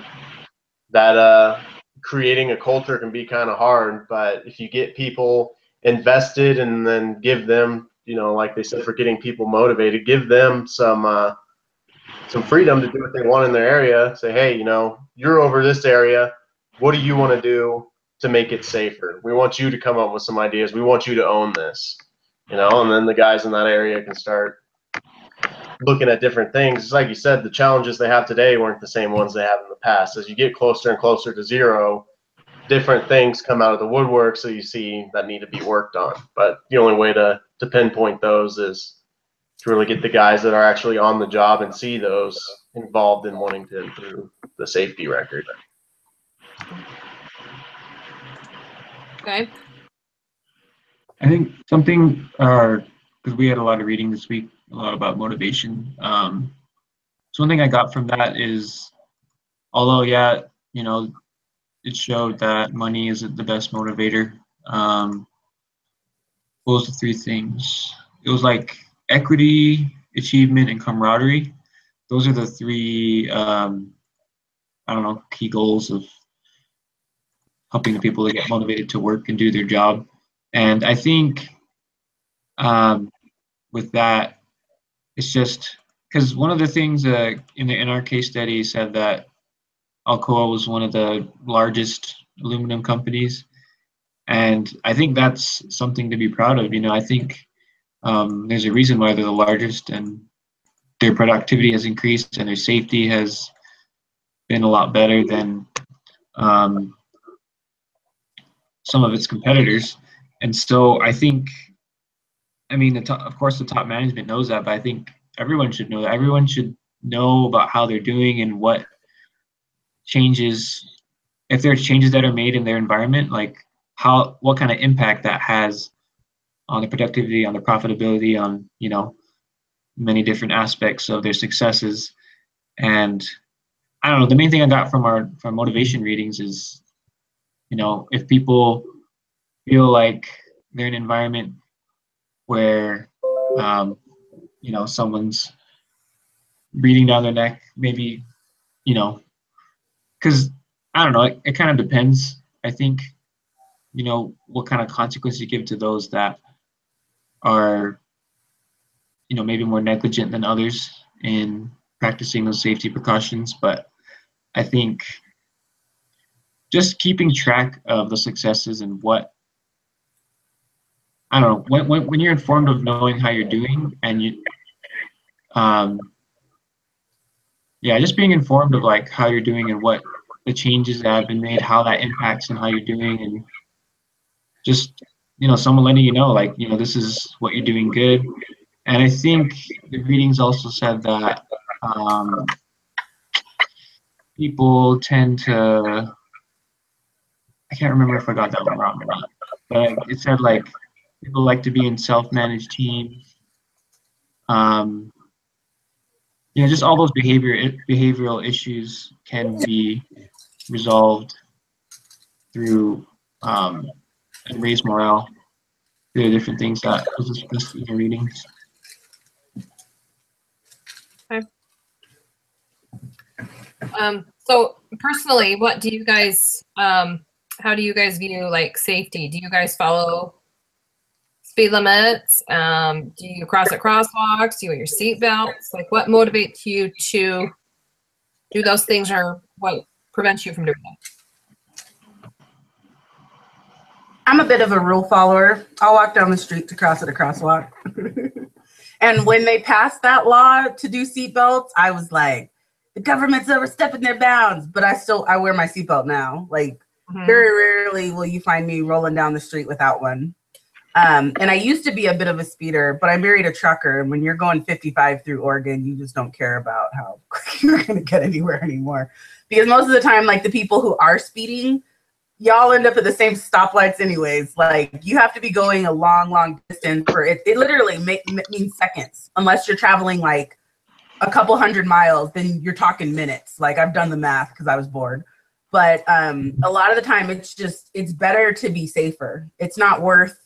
that creating a culture can be kind of hard. But if you get people invested and then give them, like they said, for getting people motivated, give them some freedom to do what they want in their area. Say, hey, you're over this area. What do you want to do to make it safer? We want you to come up with some ideas. We want you to own this, and then the guys in that area can start looking at different things. It's like you said, the challenges they have today weren't the same ones they have in the past. As you get closer and closer to zero, different things come out of the woodwork, so you see that need to be worked on. But the only way to pinpoint those is to really get the guys that are actually on the job and see those involved in wanting to improve the safety record. Okay. I think something, because we had a lot of reading this week, a lot about motivation. So one thing I got from that is, although, yeah, it showed that money isn't the best motivator. What was the three things? It was like equity, achievement, and camaraderie. Those are the three, key goals of helping the people to get motivated to work and do their job. And I think with that, it's just because one of the things in our case study said that Alcoa was one of the largest aluminum companies, and I think that's something to be proud of. I think there's a reason why they're the largest, and their productivity has increased, and their safety has been a lot better than some of its competitors. And so I think, of course, the top management knows that, but I think everyone should know that. Everyone should know about how they're doing and what changes, if there's changes that are made in their environment, like what kind of impact that has on the productivity, on the profitability, on, many different aspects of their successes. And I don't know, the main thing I got from our motivation readings is, if people feel like they're in an environment where, someone's breathing down their neck, maybe, because I don't know, it kind of depends. I think, what kind of consequence you give to those that are, maybe more negligent than others in practicing those safety precautions. But I think just keeping track of the successes and what, I don't know, when you're informed of knowing how you're doing, and just being informed of like how you're doing and what the changes that have been made, how that impacts and how you're doing, and just, someone letting you know, like, this is what you're doing good. And I think the readings also said that people tend to, I can't remember if I got that one wrong or not, but it said like people like to be in self-managed teams. Just all those behavioral issues can be resolved through and raise morale through the different things that was discussed in the readings. Okay. So personally, what do you guys, how do you guys view like safety? Do you guys follow speed limits? Do you cross at crosswalks? Do you wear your seatbelts? Like, what motivates you to do those things, or what prevents you from doing that? I'm a bit of a rule follower. I'll walk down the street to cross at a crosswalk. And when they passed that law to do seatbelts, I was like, the government's overstepping their bounds. But I wear my seatbelt now. Like, very rarely will you find me rolling down the street without one. And I used to be a bit of a speeder, but I married a trucker. And when you're going 55 through Oregon, you just don't care about how quick you're going to get anywhere anymore. Because most of the time, like, the people who are speeding, y'all end up at the same stoplights anyways. Like, you have to be going a long distance for it. It literally means seconds, unless you're traveling like a couple hundred miles, then you're talking minutes. Like, I've done the math because I was bored. But a lot of the time, it's better to be safer. It's not worth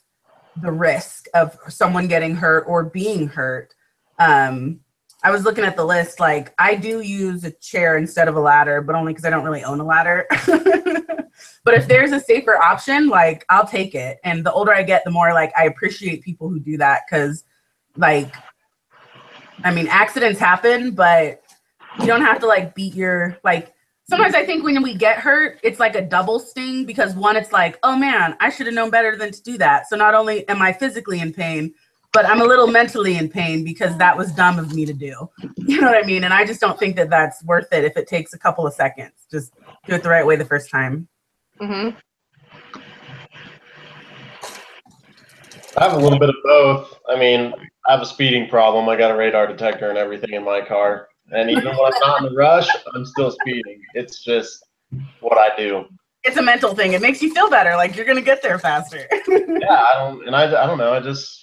the risk of someone getting hurt or being hurt. I I was looking at the list. Like, I do use a chair instead of a ladder, but only because I don't really own a ladder. But if there's a safer option, like, I'll take it. And the older I get, the more like I appreciate people who do that, because, like, I mean, accidents happen, but you don't have to like beat your, like, sometimes I think when we get hurt, it's like a double sting, because one, it's like, oh man, I should have known better than to do that. So not only am I physically in pain, but I'm a little mentally in pain because that was dumb of me to do. You know what I mean? And I just don't think that that's worth it if it takes a couple of seconds. Just do it the right way the first time. Mm-hmm. I have a little bit of both. I mean, I have a speeding problem. I got a radar detector and everything in my car. And even when I'm not in a rush, I'm still speeding. It's just what I do. It's a mental thing. It makes you feel better. Like, you're going to get there faster. Yeah, I don't know. It's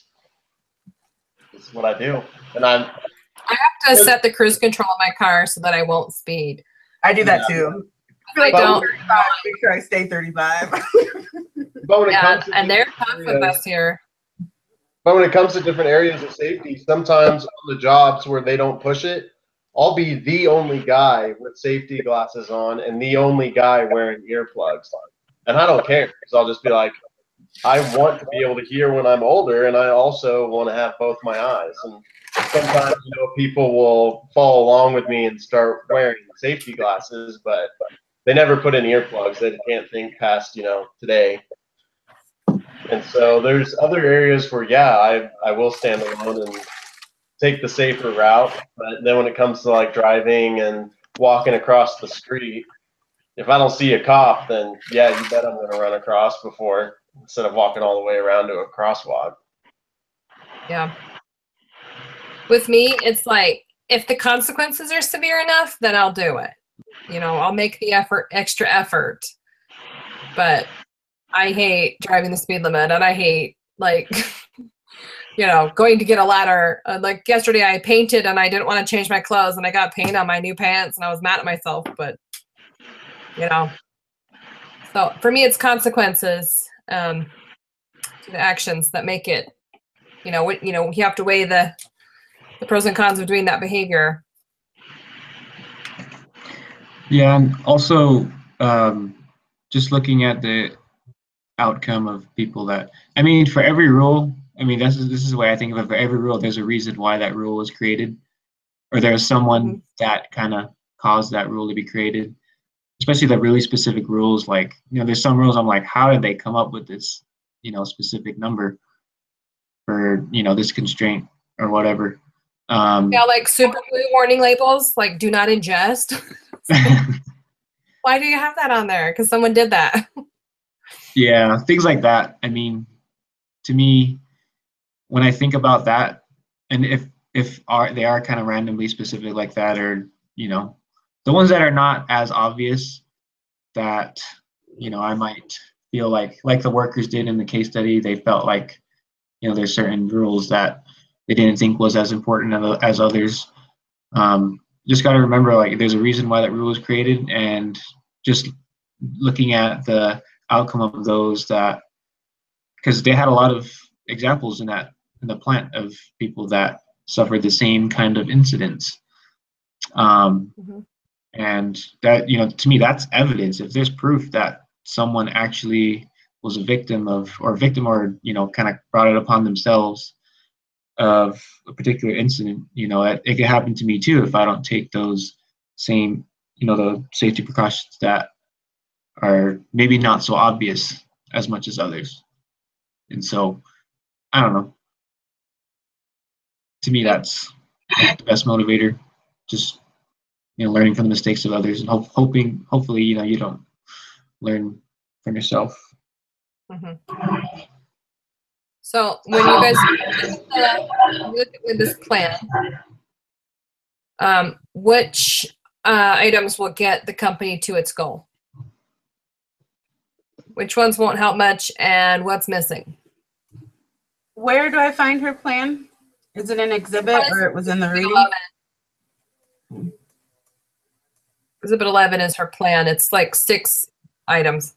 what I do. And I have to set the cruise control on my car so that I won't speed. I do that too. I feel like don't. 35, make sure I stay 35. But when it Yeah, comes to and they're different tough with areas- us here. But when it comes to different areas of safety, sometimes on the jobs where they don't push it, I'll be the only guy with safety glasses on and the only guy wearing earplugs. And I don't care, because I'll just be like, I want to be able to hear when I'm older, and I also want to have both my eyes. And sometimes, you know, people will follow along with me and start wearing safety glasses, but they never put in earplugs. They can't think past, you know, today. And so there's other areas where, yeah, I will stand alone and take the safer route. But then when it comes to like driving and walking across the street, if I don't see a cop, then yeah, you bet I'm going to run across before, instead of walking all the way around to a crosswalk. Yeah. With me, it's like, if the consequences are severe enough, then I'll do it. You know, I'll make the extra effort. But I hate driving the speed limit, and I hate, like, you know, going to get a ladder. Like yesterday, I painted and I didn't want to change my clothes, and I got paint on my new pants, and I was mad at myself. But, you know, so for me, it's consequences to the actions that make it. You know, you have to weigh the pros and cons of doing that behavior. Yeah, and also just looking at the outcome of people that, I mean, for every rule, I mean, this is the way I think of it. For every rule, there's a reason why that rule was created, or there's someone that kind of caused that rule to be created. Especially the really specific rules, like, you know, there's some rules I'm like, how did they come up with this, you know, specific number for, you know, this constraint or whatever. Yeah, like super glue warning labels, like do not ingest. Why do you have that on there? Because someone did that. Yeah, things like that. I mean, to me, when I think about that, and if they are kind of randomly specific like that, or, you know, the ones that are not as obvious, that, you know, I might feel like the workers did in the case study, they felt like, you know, there's certain rules that they didn't think was as important as others. Just got to remember, like, there's a reason why that rule was created, and just looking at the outcome of those, that, because they had a lot of examples in the plant of people that suffered the same kind of incidents. And that, you know, to me, that's evidence. If there's proof that someone actually was a victim or, you know, kind of brought it upon themselves of a particular incident, you know, it could happen to me too if I don't take those same, you know, the safety precautions that are maybe not so obvious as much as others. And so, I don't know. To me, that's the best motivator. Just, you know, learning from the mistakes of others, and hopefully, you know, you don't learn from yourself. So when you guys look at this plan, which items will get the company to its goal? Which ones won't help much, and what's missing? Where do I find her plan? Is it an exhibit, or it was in the reading? Exhibit 11 is her plan. It's like 6 items.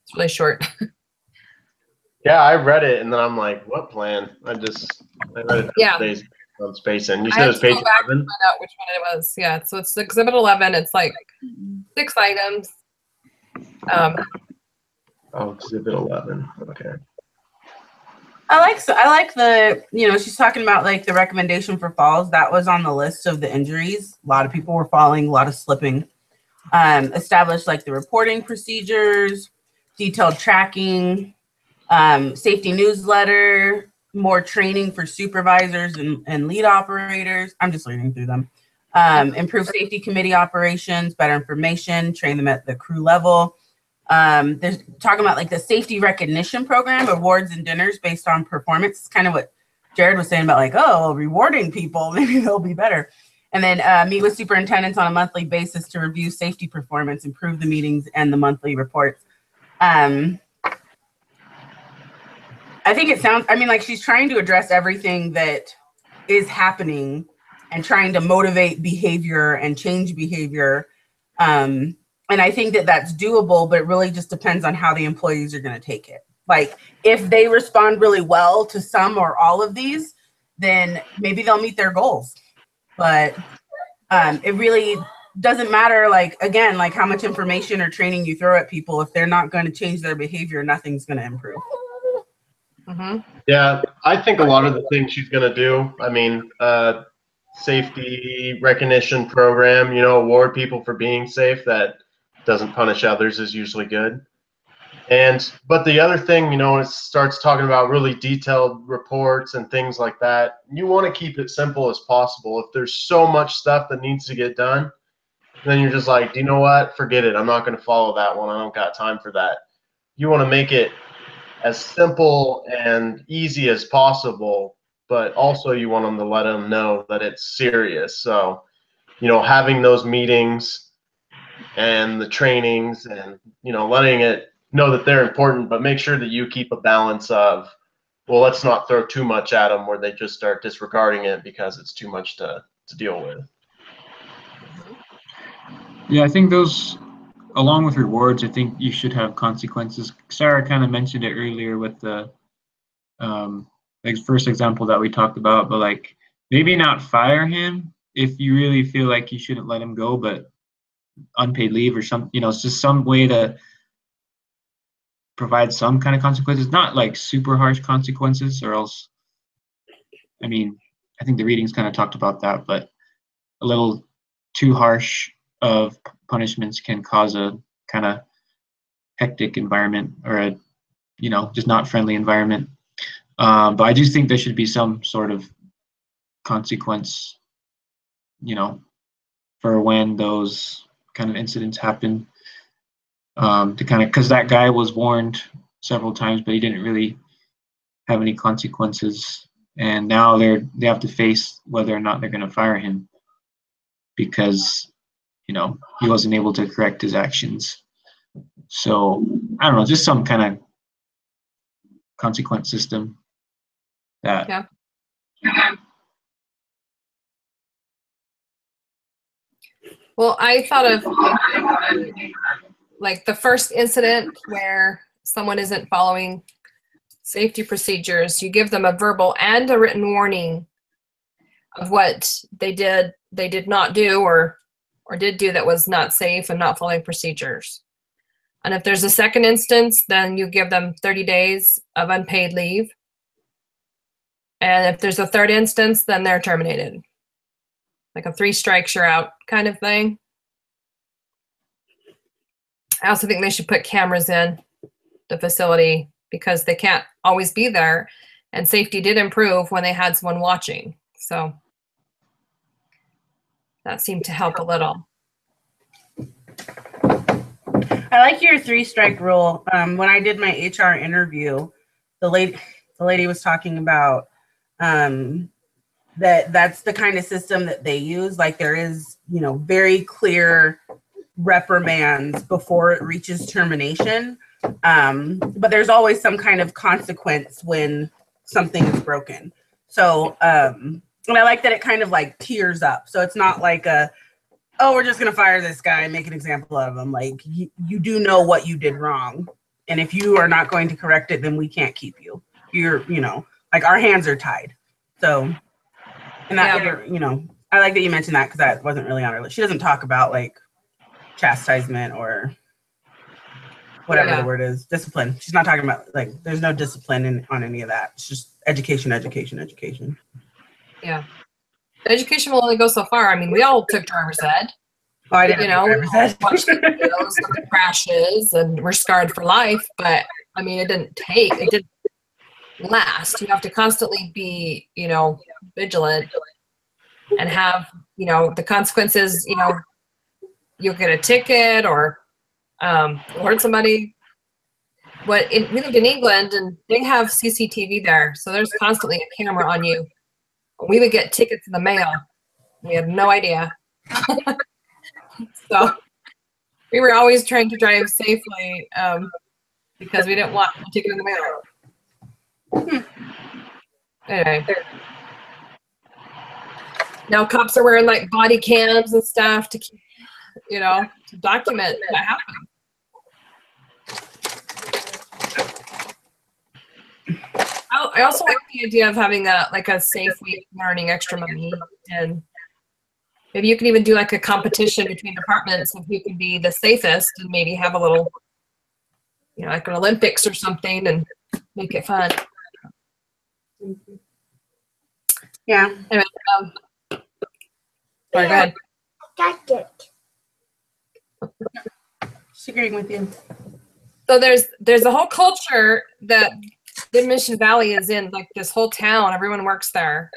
It's really short. Yeah, I read it and then I'm like, what plan? I read it 2 days. on Spacing. You I said it had was to go page back 11? and find out which one it was. Yeah, so it's Exhibit 11. It's like 6 items. Oh, Exhibit 11. Okay. I like the, you know, she's talking about like the recommendation for falls. That was on the list of the injuries. A lot of people were falling, a lot of slipping. Establish like the reporting procedures, detailed tracking, safety newsletter, more training for supervisors and lead operators. I'm just reading through them. Improve safety committee operations, better information, train them at the crew level. They're talking about like the safety recognition program, awards and dinners based on performance. It's kind of what Jared was saying about like, oh, rewarding people, maybe they'll be better. And then meet with superintendents on a monthly basis to review safety performance, improve the meetings and the monthly reports. I think it sounds, I mean, like she's trying to address everything that is happening and trying to motivate behavior and change behavior. And I think that that's doable, but it really just depends on how the employees are going to take it. Like if they respond really well to some or all of these, then maybe they'll meet their goals. But it really doesn't matter, like, again, like how much information or training you throw at people. If they're not going to change their behavior, nothing's going to improve. Mm-hmm. Yeah, I think a lot of the things she's going to do, I mean, safety recognition program, you know, award people for being safe, that doesn't punish others, is usually good. But the other thing, you know, it starts talking about really detailed reports and things like that. You want to keep it simple as possible. If there's so much stuff that needs to get done, then you're just like, you know what, forget it. I'm not going to follow that one. I don't got time for that. You want to make it as simple and easy as possible, but also you want them to let them know that it's serious. So, you know, having those meetings and the trainings and, you know, letting it know that they're important, but make sure that you keep a balance of, well, let's not throw too much at them where they just start disregarding it because it's too much to deal with. Yeah, I think those, along with rewards, I think you should have consequences. Sarah kind of mentioned it earlier with the like first example that we talked about, but like maybe not fire him if you really feel like you shouldn't let him go, but unpaid leave or some, you know, it's just some way to provide some kind of consequences, not like super harsh consequences, or else, I mean, I think the readings kind of talked about that, but a little too harsh of punishments can cause a kind of hectic environment, or a, you know, just not friendly environment. But I do think there should be some sort of consequence, you know, for when those kind of incidents happen, to kind of, because that guy was warned several times, but he didn't really have any consequences, and now they have to face whether or not they're going to fire him because, you know, he wasn't able to correct his actions. So I don't know, just some kind of consequence system that. Yeah. Well, I thought of like the first incident where someone isn't following safety procedures. You give them a verbal and a written warning of what they did not do or did do that was not safe and not following procedures. And if there's a second instance, then you give them 30 days of unpaid leave. And if there's a third instance, then they're terminated. Like a 3 strikes, you're out kind of thing. I also think they should put cameras in the facility because they can't always be there. And safety did improve when they had someone watching. So that seemed to help a little. I like your 3-strike rule. When I did my HR interview, the lady was talking about that's the kind of system that they use. Like there is, you know, very clear reprimands before it reaches termination. But there's always some kind of consequence when something is broken. So, and I like that it kind of like tiers up. So it's not like oh, we're just going to fire this guy and make an example out of him. Like you do know what you did wrong. And if you are not going to correct it, then we can't keep you. You're, you know, like our hands are tied. So And that, Yeah. you know, I like that you mentioned that because that wasn't really on her list. She doesn't talk about like chastisement or whatever the word is, discipline. She's not talking about like, there's no discipline on any of that. It's just education, education, education. Yeah. Education will only go so far. I mean, we all took driver's ed. Oh, I didn't You know, driver's ed. watched videos of the crashes and we're scarred for life. But I mean, it didn't last. You have to constantly be, you know, vigilant and have, you know, the consequences, you know, you'll get a ticket or hurt somebody. We lived in England and they have CCTV there. So there's constantly a camera on you. We would get tickets in the mail. We had no idea. So we were always trying to drive safely because we didn't want a ticket in the mail. Anyway. Now cops are wearing like body cams and stuff to keep, you know, to document what happened. I also like the idea of having a safe week earning extra money, and maybe you can even do like a competition between departments of who can be the safest, and maybe have a little, you know, like an Olympics or something, and make it fun. Yeah. Anyway, sorry, go ahead. Got it. She's agreeing with you. So there's a whole culture that the Mission Valley is in, like this whole town, everyone works there.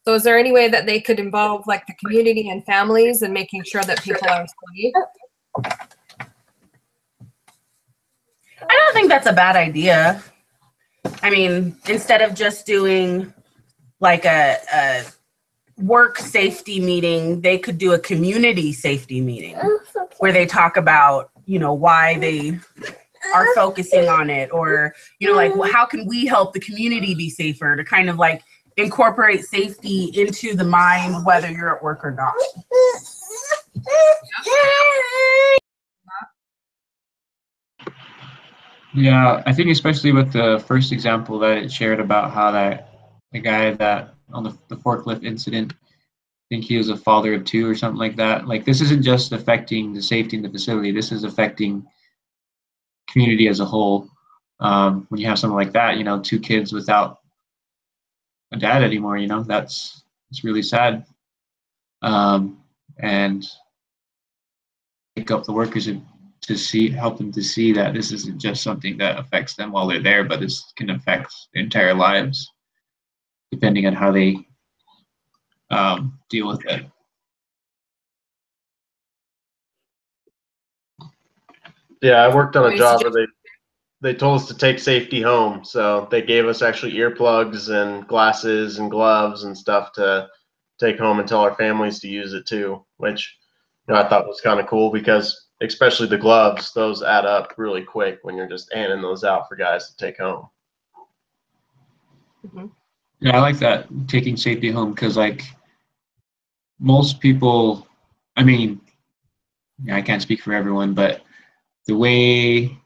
So is there any way that they could involve like the community and families in making sure that people are safe? I don't think that's a bad idea. I mean, instead of just doing like a work safety meeting, they could do a community safety meeting where they talk about, you know, why they are focusing on it, or, you know, like, well, how can we help the community be safer, to kind of like incorporate safety into the mind, whether you're at work or not. Yeah, I think especially with the first example that it shared about how the guy that on the forklift incident, I think he was a father of two or something like that. Like, this isn't just affecting the safety in the facility. This is affecting community as a whole. When you have something like that, you know, two kids without a dad anymore, you know, it's really sad. And pick up the workers to help them to see that this isn't just something that affects them while they're there, but this can affect their entire lives, depending on how they deal with it. Yeah, I worked on a job where they told us to take safety home. So they gave us actually earplugs and glasses and gloves and stuff to take home and tell our families to use it too, which, you know, I thought was kind of cool, because especially the gloves, those add up really quick when you're just handing those out for guys to take home. Mm-hmm. Yeah, I like that, taking safety home, because like most people, I mean, yeah, I can't speak for everyone, but the way,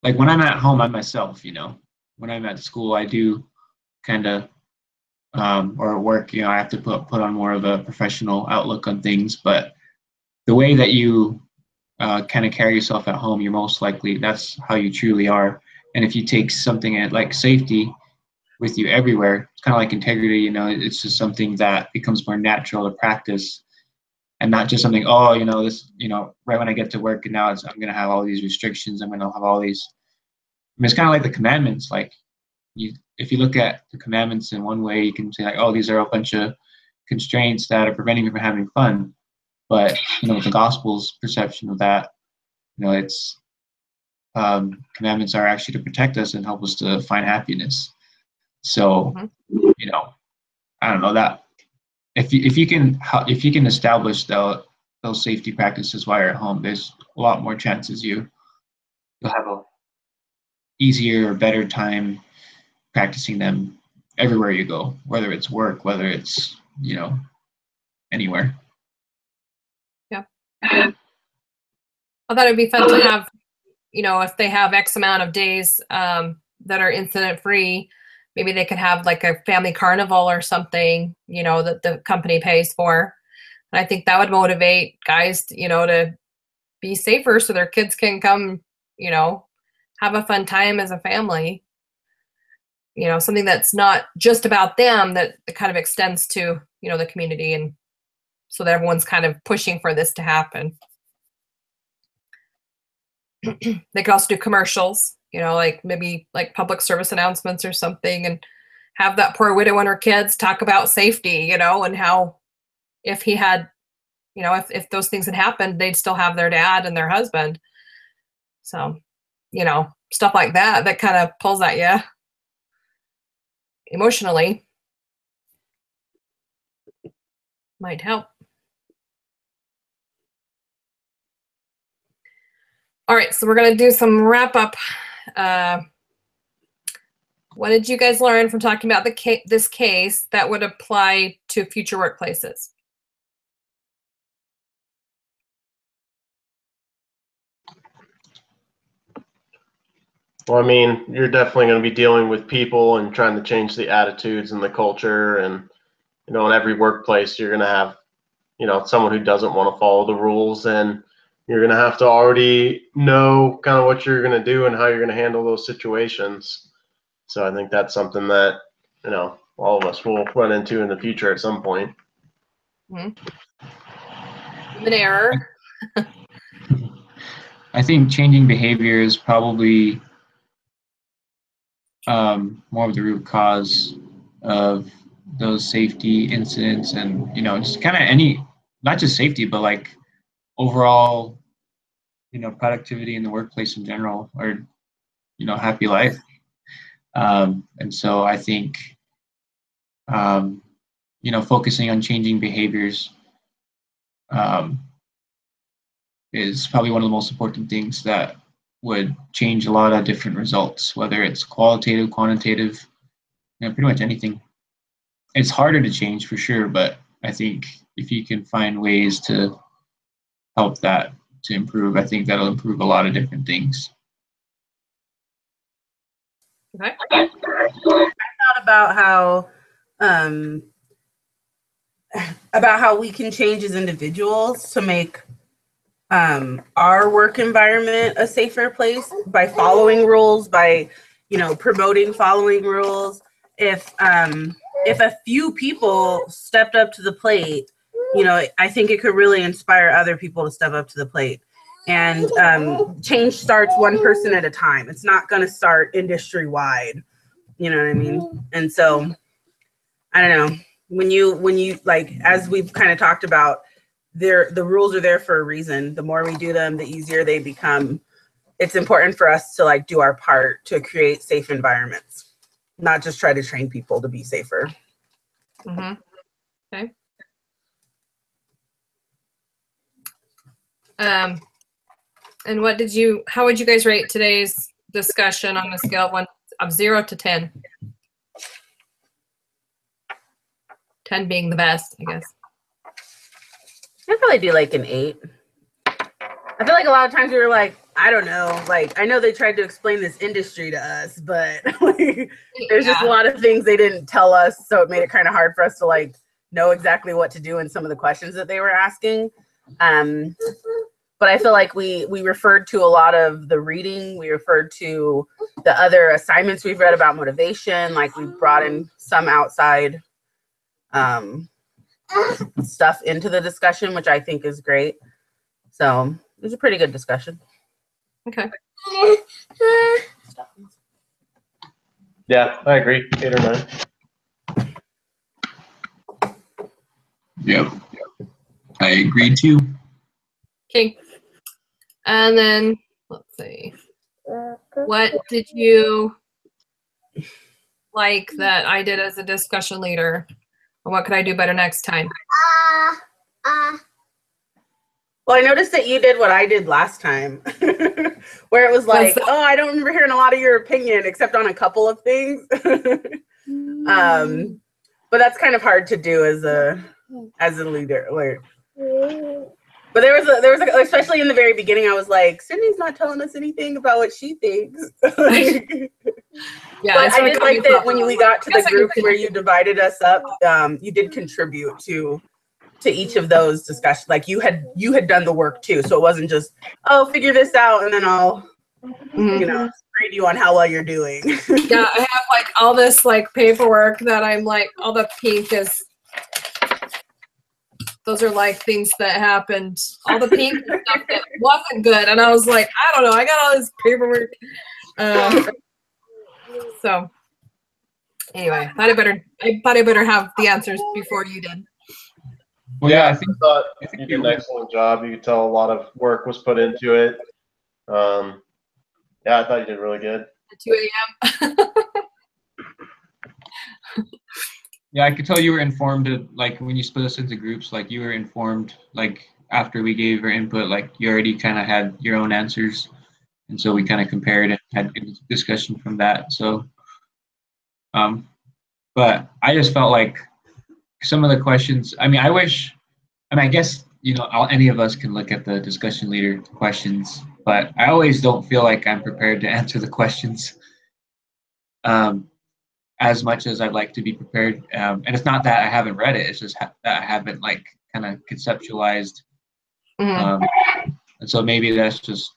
like when I'm at home, I'm myself, you know. When I'm at school, I do kind of, or at work, you know, I have to put on more of a professional outlook on things. But the way that you kind of carry yourself at home, you're most likely, that's how you truly are. And if you take something like safety with you everywhere, it's kind of like integrity, you know, it's just something that becomes more natural to practice, and not just something, oh, you know, this, you know, right when I get to work and now I'm going to have all these restrictions. I'm going to have all these, I mean, it's kind of like the commandments. Like, if you look at the commandments in one way, you can say like, oh, these are a bunch of constraints that are preventing me from having fun. But, you know, the gospel's perception of that, you know, it's commandments are actually to protect us and help us to find happiness. So, you know, I don't know, that if you can establish those safety practices while you're at home, there's a lot more chances you'll have a easier or better time practicing them everywhere you go, whether it's work, whether it's, you know, anywhere. Yeah. I thought it'd be fun to have, you know, if they have X amount of days that are incident free, maybe they could have like a family carnival or something, you know, that the company pays for. And I think that would motivate guys, you know, to be safer so their kids can come, you know, have a fun time as a family. You know, something that's not just about them, that kind of extends to, you know, the community, and so that everyone's kind of pushing for this to happen. They could also do commercials, you know, like maybe like public service announcements or something, and have that poor widow and her kids talk about safety, you know, and how if he had, you know, if those things had happened, they'd still have their dad and their husband. So, you know, stuff like that, that kind of pulls at you emotionally. Might help. All right, so we're going to do some wrap up. What did you guys learn from talking about this case that would apply to future workplaces? Well, I mean, you're definitely going to be dealing with people and trying to change the attitudes and the culture. And, you know, in every workplace, you're going to have, you know, someone who doesn't want to follow the rules, and you're going to have to already know kind of what you're going to do and how you're going to handle those situations. So I think that's something that, you know, all of us will run into in the future at some point. Human error. I think changing behavior is probably more of the root cause of those safety incidents, and, you know, just kind of any, not just safety, but like overall, you know, productivity in the workplace in general, or, you know, happy life. And so I think, you know, focusing on changing behaviors is probably one of the most important things that would change a lot of different results, whether it's qualitative, quantitative, you know, pretty much anything. It's harder to change for sure, but I think if you can find ways to help that to improve, I think that'll improve a lot of different things. Okay. I thought about how we can change as individuals to make our work environment a safer place by following rules, by, you know, promoting following rules. If a few people stepped up to the plate, you know, I think it could really inspire other people to step up to the plate. And change starts one person at a time. It's not going to start industry wide. You know what I mean? And so, I don't know. When you like, as we've kind of talked about, the rules are there for a reason. The more we do them, the easier they become. It's important for us to like do our part to create safe environments, not just try to train people to be safer. Mm-hmm. Okay. And how would you guys rate today's discussion on a scale of 0 to 10? 10 being the best, I guess. I'd probably do like an 8. I feel like a lot of times we were like, I don't know, like, I know they tried to explain this industry to us, but like, there's just a lot of things they didn't tell us, so it made it kind of hard for us to like know exactly what to do in some of the questions that they were asking. But I feel like we referred to a lot of the reading, we referred to the other assignments we've read about motivation, like we brought in some outside stuff into the discussion, which I think is great. So it was a pretty good discussion. Okay. Yeah, I agree. 8 or 9. Yep. I agree too. Okay. And then let's see. What did you like that I did as a discussion leader? And what could I do better next time? Well, I noticed that you did what I did last time, where it was like, oh, I don't remember hearing a lot of your opinion except on a couple of things. But that's kind of hard to do as a leader. But But there was especially in the very beginning, I was like, Cindy's not telling us anything about what she thinks. Yeah, but I did like that when we got to the group where you divided us up, you did contribute to each of those discussions. Like you had done the work too, so it wasn't just, oh, figure this out and then I'll grade you on how well you're doing. Yeah, I have like all this like paperwork that I'm like, all the pink is, those are like things that happened, all the pink stuff that wasn't good, and I was like, I don't know, I got all this paperwork. So anyway, I thought I better have the answers before you did. Well, yeah, I thought you did an excellent job. You could tell a lot of work was put into it. Yeah, I thought you did really good. At 2 a.m. Yeah, I could tell you were informed of, like, when you split us into groups, like, you were informed, like, after we gave our input, like, you already kind of had your own answers. And so we kind of compared and had a discussion from that. So, but I just felt like some of the questions, I guess, any of us can look at the discussion leader questions, but I always don't feel like I'm prepared to answer the questions as much as I'd like to be prepared. And it's not that I haven't read it, it's just that I haven't like kind of conceptualized. And so maybe that's just,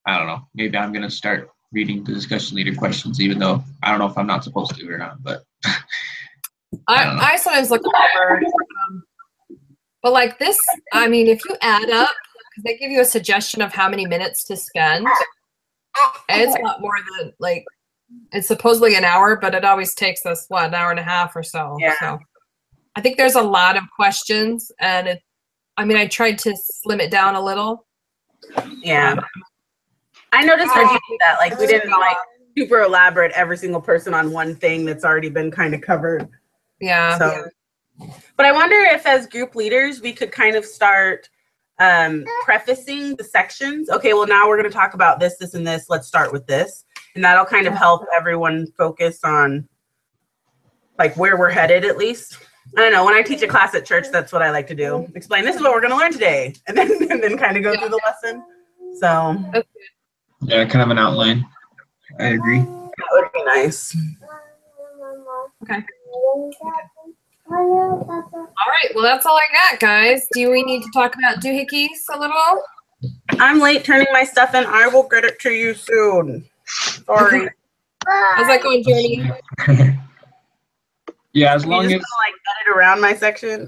I don't know, maybe I'm going to start reading the discussion leader questions, even though I don't know if I'm not supposed to or not, but I sometimes look over, but like this, I mean, if you add up, because they give you a suggestion of how many minutes to spend, and it's not more than like, it's supposedly an hour, but it always takes us an hour and a half or so. Yeah. So I think there's a lot of questions, and I tried to slim it down a little. Yeah. I noticed how you did that. Like we didn't like super elaborate every single person on one thing that's already been kind of covered. Yeah. So, but I wonder if as group leaders, we could kind of start prefacing the sections. Okay, well now we're going to talk about this, this, and this. Let's start with this. And that'll kind of help everyone focus on like where we're headed at least. I don't know. When I teach a class at church, that's what I like to do. Explain, this is what we're going to learn today. And then kind of go through the lesson. So. Yeah, kind of an outline. I agree. That would be nice. Okay. All right. Well, that's all I got, guys. Do we need to talk about doohickeys a little? I'm late turning my stuff in. I will get it to you soon. Sorry. How's that going, Journey? Yeah, as long as like edit around my section,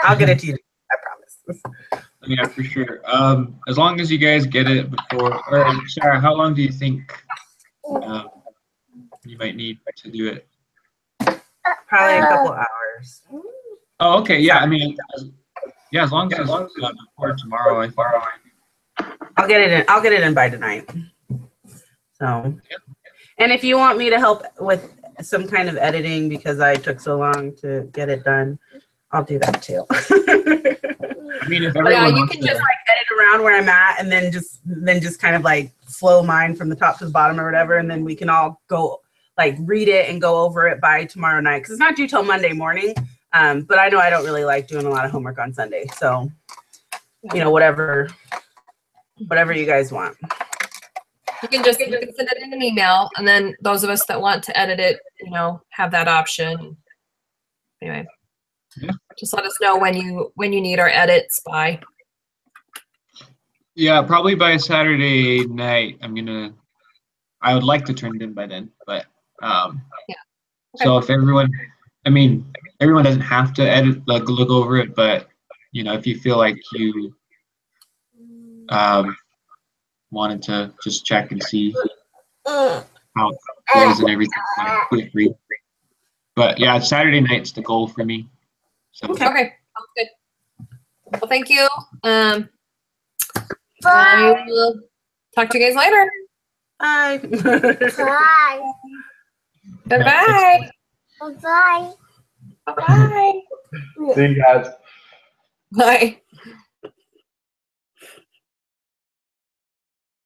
I'll get it to you. I promise. Yeah, for sure. As long as you guys get it before, or Sarah, how long do you think you might need to do it? Probably a couple hours. Oh, okay. Yeah, as long as it's before tomorrow, I think. I'll get it in by tonight. So, and if you want me to help with some kind of editing because I took so long to get it done, I'll do that too. If everyone you can just like edit around where I'm at and then just kind of like flow mine from the top to the bottom or whatever, and then we can all go like read it and go over it by tomorrow night because it's not due till Monday morning. But I know I don't really like doing a lot of homework on Sunday, so whatever you guys want. You can send it in an email, and then those of us that want to edit it, have that option. Anyway, just let us know when you need our edits by. Yeah, probably by Saturday night. I would like to turn it in by then, but Okay. So if everyone doesn't have to edit, like look over it, but if you feel like you wanted to just check and see how it goes and everything, feel free. But yeah, Saturday night's the goal for me. So. Okay, sounds good. Well, thank you. I will talk to you guys later. Bye. Bye. Bye-bye. Bye. Bye-bye. See you guys. Bye.